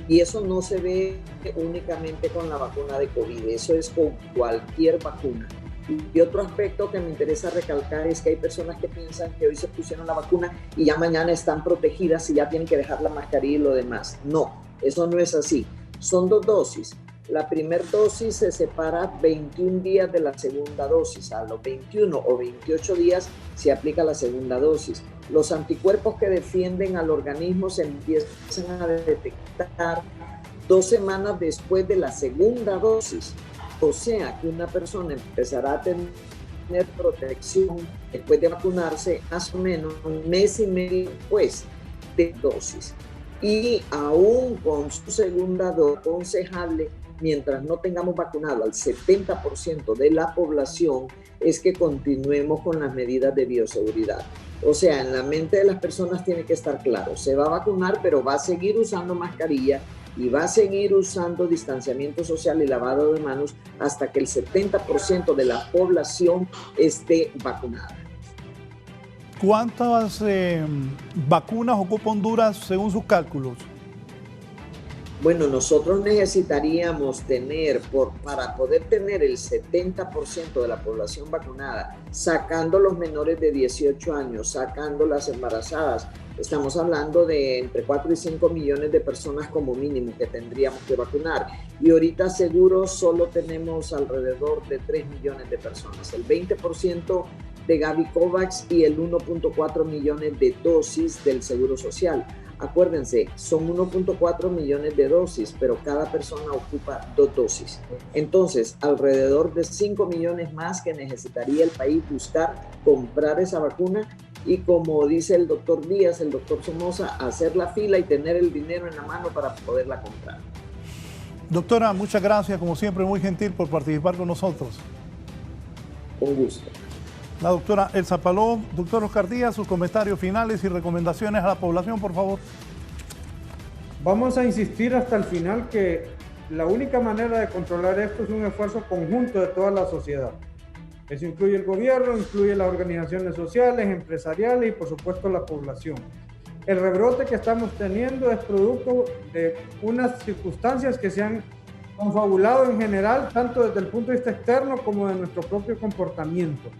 Y eso no se ve únicamente con la vacuna de COVID, eso es con cualquier vacuna. Y otro aspecto que me interesa recalcar es que hay personas que piensan que hoy se pusieron la vacuna y ya mañana están protegidas y ya tienen que dejar la mascarilla y lo demás. No, eso no es así. Son 2 dosis. La primera dosis se separa 21 días de la segunda dosis. A los 21 o 28 días se aplica la segunda dosis. Los anticuerpos que defienden al organismo se empiezan a detectar 2 semanas después de la segunda dosis. O sea que una persona empezará a tener protección después de vacunarse más o menos 1 mes y medio después de dosis. Y aún con su segunda dosis, aconsejable, mientras no tengamos vacunado al 70% de la población, es que continuemos con las medidas de bioseguridad. O sea, en la mente de las personas tiene que estar claro, se va a vacunar, pero va a seguir usando mascarilla y va a seguir usando distanciamiento social y lavado de manos hasta que el 70% de la población esté vacunada. ¿Cuántas vacunas ocupa Honduras según sus cálculos? Bueno, nosotros necesitaríamos tener, para poder tener el 70% de la población vacunada, sacando los menores de 18 años, sacando las embarazadas, estamos hablando de entre 4 y 5 millones de personas como mínimo que tendríamos que vacunar. Y ahorita seguro solo tenemos alrededor de 3 millones de personas, el 20% de Gavi Covax y el 1.4 millones de dosis del Seguro Social. Acuérdense, son 1.4 millones de dosis, pero cada persona ocupa 2 dosis. Entonces, alrededor de 5 millones más que necesitaría el país buscar comprar esa vacuna y, como dice el doctor Díaz, el doctor Somoza, hacer la fila y tener el dinero en la mano para poderla comprar. Doctora, muchas gracias, como siempre, muy gentil por participar con nosotros. Un gusto. La doctora Elsa Paló. Doctor Oscar Díaz, sus comentarios finales y recomendaciones a la población, por favor. Vamos a insistir hasta el final que la única manera de controlar esto es un esfuerzo conjunto de toda la sociedad. Eso incluye el gobierno, incluye las organizaciones sociales, empresariales y por supuesto la población. El rebrote que estamos teniendo es producto de unas circunstancias que se han confabulado en general, tanto desde el punto de vista externo como de nuestro propio comportamiento.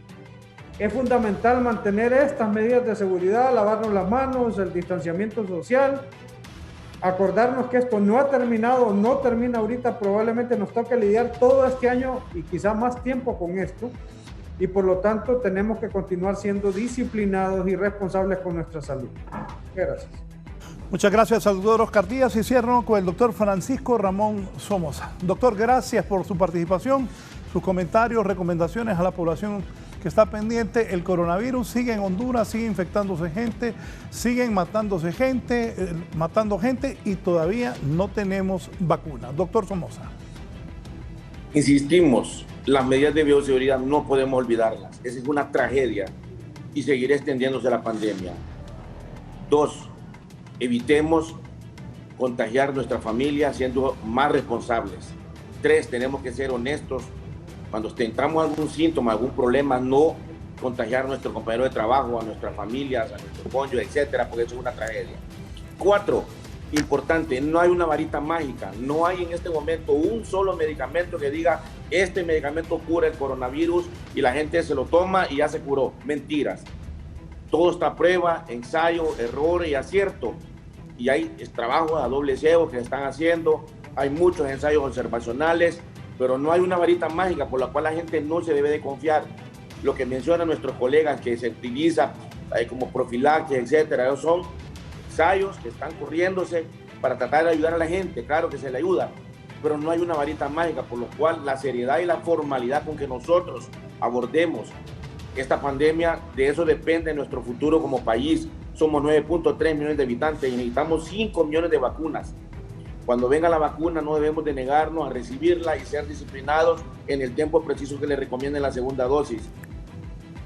Es fundamental mantener estas medidas de seguridad, lavarnos las manos, el distanciamiento social, acordarnos que esto no ha terminado, no termina ahorita, probablemente nos toque lidiar todo este año y quizá más tiempo con esto, y por lo tanto tenemos que continuar siendo disciplinados y responsables con nuestra salud. Gracias. Muchas gracias al doctor Oscar Díaz y cierro con el doctor Francisco Ramón Somoza. Doctor, gracias por su participación, sus comentarios, recomendaciones a la población que está pendiente. El coronavirus sigue en Honduras, sigue infectándose gente, siguen matando gente y todavía no tenemos vacuna. Doctor Somoza. Insistimos, las medidas de bioseguridad no podemos olvidarlas. Esa es una tragedia y seguirá extendiéndose la pandemia. 2, evitemos contagiar nuestra familia siendo más responsables. 3, tenemos que ser honestos. Cuando tengamos algún síntoma, algún problema, no contagiar a nuestro compañero de trabajo, a nuestras familias, a nuestro cónyuge, etcétera, porque eso es una tragedia. 4, importante, no hay una varita mágica, no hay en este momento un solo medicamento que diga este medicamento cura el coronavirus y la gente se lo toma y ya se curó. Mentiras. Todo está a prueba, ensayo, error y acierto. Y hay trabajos a doble ciego que se están haciendo, hay muchos ensayos observacionales, pero no hay una varita mágica por la cual la gente no se debe de confiar. Lo que mencionan nuestros colegas que se utiliza como profilaxis, etcétera, esos son ensayos que están corriéndose para tratar de ayudar a la gente. Claro que se le ayuda, pero no hay una varita mágica, por lo cual la seriedad y la formalidad con que nosotros abordemos esta pandemia, de eso depende nuestro futuro como país. Somos 9.3 millones de habitantes y necesitamos 5 millones de vacunas. Cuando venga la vacuna no debemos de negarnos a recibirla y ser disciplinados en el tiempo preciso que le recomiende la segunda dosis.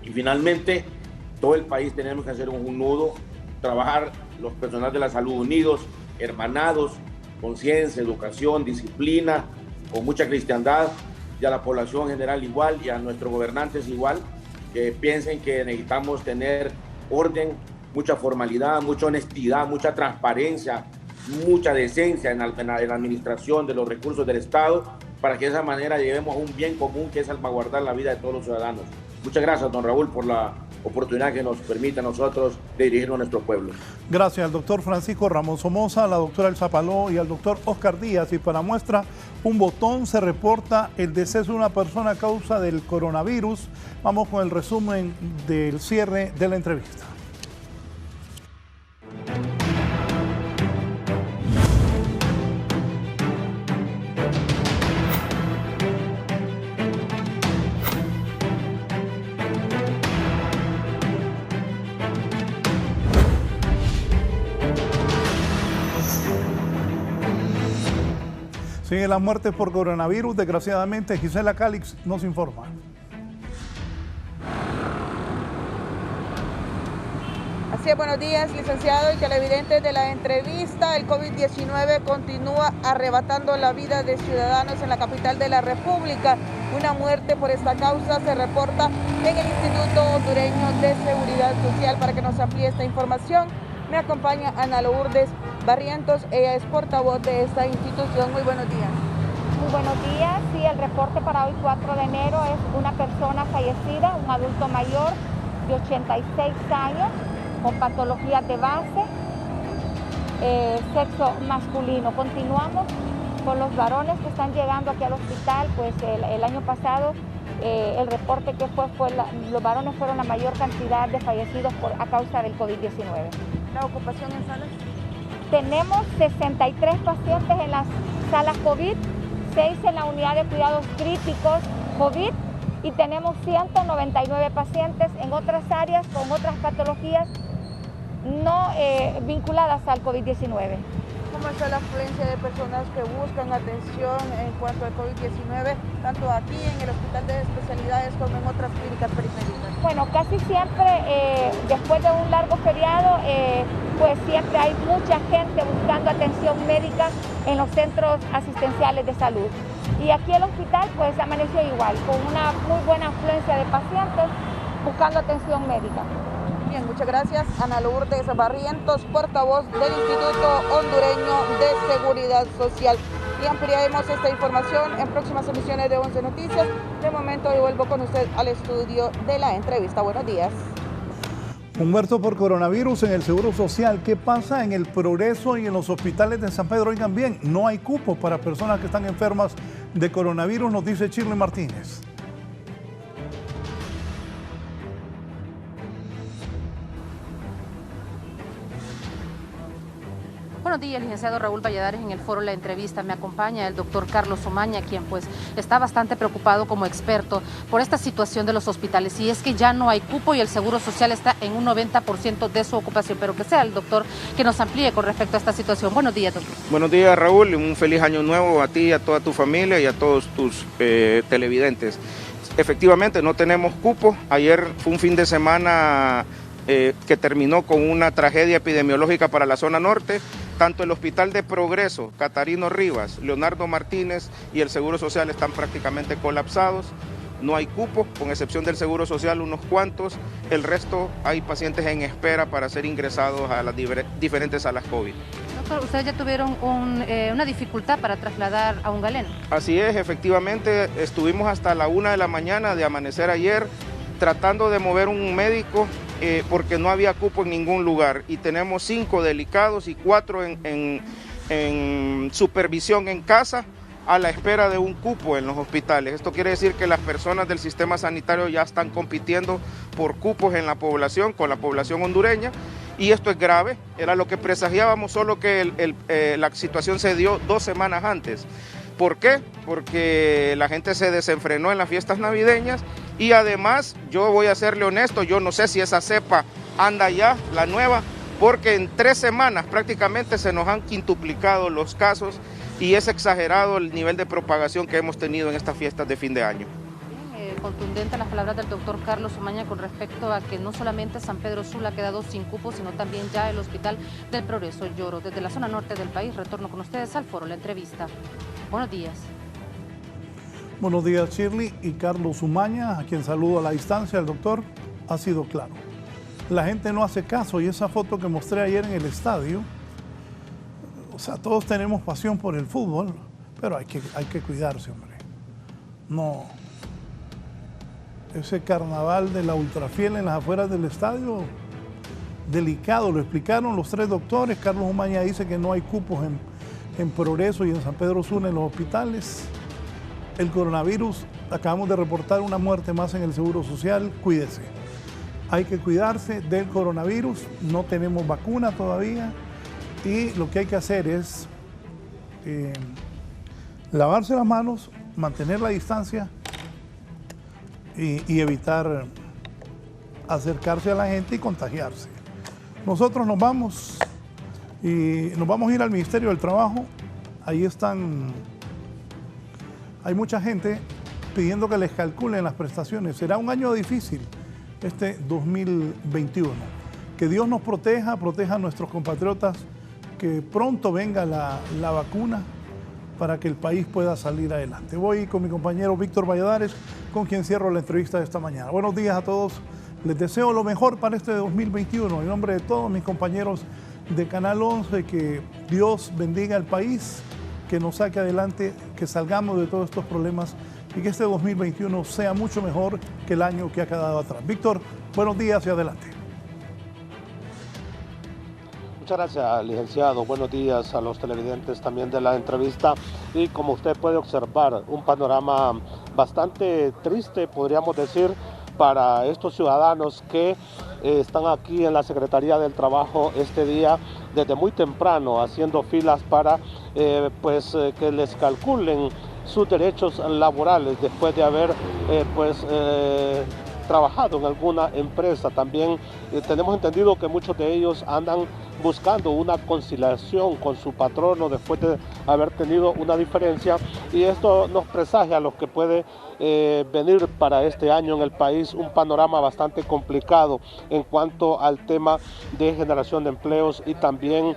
Y finalmente, todo el país tenemos que hacer un nudo, trabajar los personales de la salud unidos, hermanados, con ciencia, educación, disciplina, con mucha cristiandad, y a la población general igual, y a nuestros gobernantes igual, que piensen que necesitamos tener orden, mucha formalidad, mucha honestidad, mucha transparencia, mucha decencia en la administración de los recursos del Estado, para que de esa manera lleguemos a un bien común que es salvaguardar la vida de todos los ciudadanos. Muchas gracias, don Raúl, por la oportunidad que nos permite a nosotros de dirigirnos a nuestro pueblo. Gracias al doctor Francisco Ramón Somoza, a la doctora Elsa Paló y al doctor Oscar Díaz. Y para muestra, un botón, se reporta el deceso de una persona a causa del coronavirus. Vamos con el resumen del cierre de la entrevista. Siguen las muertes por coronavirus. Desgraciadamente, Gisela Calix nos informa. Así es, buenos días, licenciado y televidentes de la entrevista. El COVID-19 continúa arrebatando la vida de ciudadanos en la capital de la República. Una muerte por esta causa se reporta en el Instituto Hondureño de Seguridad Social. Para que nos amplíe esta información, me acompaña Ana Lourdes Barrientos. Ella es portavoz de esta institución. Muy buenos días. Muy buenos días. Sí, el reporte para hoy 4 de enero es una persona fallecida, un adulto mayor de 86 años, con patologías de base, sexo masculino. Continuamos con los varones que están llegando aquí al hospital. Pues el año pasado el reporte que los varones fueron la mayor cantidad de fallecidos a causa del COVID-19. ¿La ocupación en salas? Tenemos 63 pacientes en las salas COVID, 6 en la unidad de cuidados críticos COVID y tenemos 199 pacientes en otras áreas con otras patologías no vinculadas al COVID-19. ¿Cómo está la afluencia de personas que buscan atención en cuanto al COVID-19, tanto aquí en el Hospital de Especialidades como en otras clínicas periféricas? Bueno, casi siempre después de un largo feriado, pues siempre hay mucha gente buscando atención médica en los centros asistenciales de salud. Y aquí el hospital pues amaneció igual, con una muy buena afluencia de pacientes buscando atención médica. Bien, muchas gracias. Ana Lourdes Barrientos, portavoz del Instituto Hondureño de Seguridad Social. Y ampliaremos esta información en próximas emisiones de 11 Noticias. De momento yo vuelvo con usted al estudio de la entrevista. Buenos días. Un muerto por coronavirus en el Seguro Social. ¿Qué pasa en el Progreso y en los hospitales de San Pedro? Oigan bien, no hay cupos para personas que están enfermas de coronavirus, nos dice Shirley Martínez. Buenos días, licenciado Raúl Valladares. En el foro La Entrevista me acompaña el doctor Carlos Omaña, quien pues está bastante preocupado como experto por esta situación de los hospitales. Y es que ya no hay cupo y el Seguro Social está en un 90% de su ocupación. Pero que sea el doctor que nos amplíe con respecto a esta situación. Buenos días, doctor. Buenos días, Raúl. Un feliz año nuevo a ti, a toda tu familia y a todos tus televidentes. Efectivamente, no tenemos cupo. Ayer fue un fin de semana que terminó con una tragedia epidemiológica para la zona norte. Tanto el Hospital de Progreso, Catarino Rivas, Leonardo Martínez y el Seguro Social están prácticamente colapsados. No hay cupo, con excepción del Seguro Social, unos cuantos. El resto hay pacientes en espera para ser ingresados a las diferentes salas COVID. Doctor, ustedes ya tuvieron una dificultad para trasladar a un galeno. Así es, efectivamente, estuvimos hasta la 1 de la mañana de amanecer ayer tratando de mover un médico porque no había cupo en ningún lugar y tenemos 5 delicados y 4 en supervisión en casa a la espera de un cupo en los hospitales. Esto quiere decir que las personas del sistema sanitario ya están compitiendo por cupos en la población, con la población hondureña, y esto es grave. Era lo que presagiábamos, solo que la situación se dio 2 semanas antes. ¿Por qué? Porque la gente se desenfrenó en las fiestas navideñas y además, yo voy a serle honesto, yo no sé si esa cepa anda ya, la nueva, porque en 3 semanas prácticamente se nos han quintuplicado los casos y es exagerado el nivel de propagación que hemos tenido en estas fiestas de fin de año. Contundente las palabras del doctor Carlos Omaña con respecto a que no solamente San Pedro Sula ha quedado sin cupo, sino también ya el Hospital del Progreso Lloro. Desde la zona norte del país, retorno con ustedes al foro La Entrevista. Buenos días. Buenos días, Shirley y Carlos Omaña, a quien saludo a la distancia. El doctor ha sido claro. La gente no hace caso y esa foto que mostré ayer en el estadio, o sea, todos tenemos pasión por el fútbol, pero hay que cuidarse, hombre. No. Ese carnaval de la ultrafiel en las afueras del estadio, delicado, lo explicaron los 3 doctores. Carlos Omaña dice que no hay cupos en Progreso y en San Pedro Sula en los hospitales. El coronavirus, acabamos de reportar una muerte más en el Seguro Social, cuídese. Hay que cuidarse del coronavirus, no tenemos vacuna todavía y lo que hay que hacer es lavarse las manos, mantener la distancia y evitar acercarse a la gente y contagiarse. Nosotros nos vamos a ir al Ministerio del Trabajo. Ahí hay mucha gente pidiendo que les calculen las prestaciones. Será un año difícil este 2021. Que Dios nos proteja, proteja a nuestros compatriotas, que pronto venga la vacuna para que el país pueda salir adelante. Voy con mi compañero Víctor Valladares, con quien cierro la entrevista de esta mañana. Buenos días a todos. Les deseo lo mejor para este 2021. En nombre de todos mis compañeros de Canal 11, que Dios bendiga al país, que nos saque adelante, que salgamos de todos estos problemas y que este 2021 sea mucho mejor que el año que ha quedado atrás. Víctor, buenos días y adelante. Muchas gracias, licenciado. Buenos días a los televidentes también de la entrevista. Y como usted puede observar, un panorama bastante triste, podríamos decir, para estos ciudadanos que están aquí en la Secretaría del Trabajo este día desde muy temprano haciendo filas para que les calculen sus derechos laborales después de haber trabajado en alguna empresa. También tenemos entendido que muchos de ellos andan buscando una conciliación con su patrono después de haber tenido una diferencia, y esto nos presagia lo que puede venir para este año en el país, un panorama bastante complicado en cuanto al tema de generación de empleos y también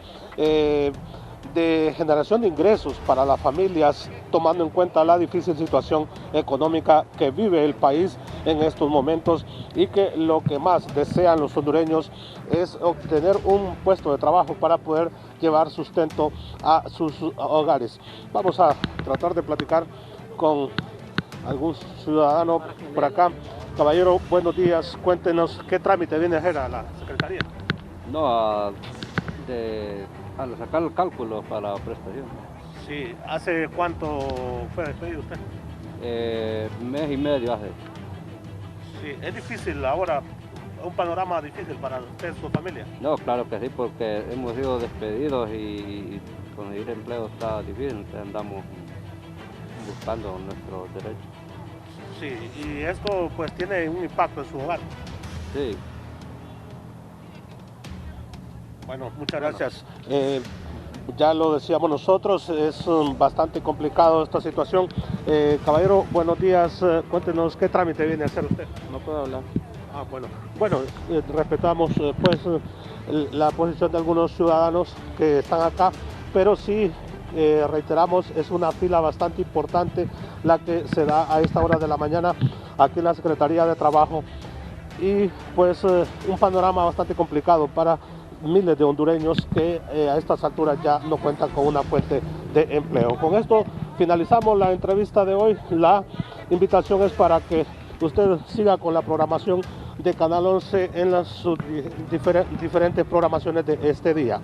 de generación de ingresos para las familias, tomando en cuenta la difícil situación económica que vive el país en estos momentos, y que lo que más desean los hondureños es obtener un puesto de trabajo para poder llevar sustento a sus hogares. Vamos a tratar de platicar con algún ciudadano por acá. Caballero, buenos días. Cuéntenos qué trámite viene a hacer a la Secretaría. No, al sacar el cálculo para la prestación. Sí, ¿hace cuánto fue despedido usted? Mes y medio hace. Sí, es difícil ahora, un panorama difícil para usted y su familia. No, claro que sí, porque hemos sido despedidos y conseguir empleo está difícil, entonces andamos buscando nuestros derechos. Sí, y esto pues tiene un impacto en su hogar. Sí. Bueno, muchas gracias. Ya lo decíamos nosotros, es bastante complicado esta situación. Caballero, buenos días. Cuéntenos qué trámite viene a hacer usted. No puedo hablar. Ah, bueno. Bueno, respetamos la posición de algunos ciudadanos que están acá, pero sí reiteramos, es una fila bastante importante la que se da a esta hora de la mañana aquí en la Secretaría de Trabajo, y pues un panorama bastante complicado para miles de hondureños que a estas alturas ya no cuentan con una fuente de empleo. Con esto finalizamos la entrevista de hoy. La invitación es para que usted siga con la programación de Canal 11 en las diferentes programaciones de este día.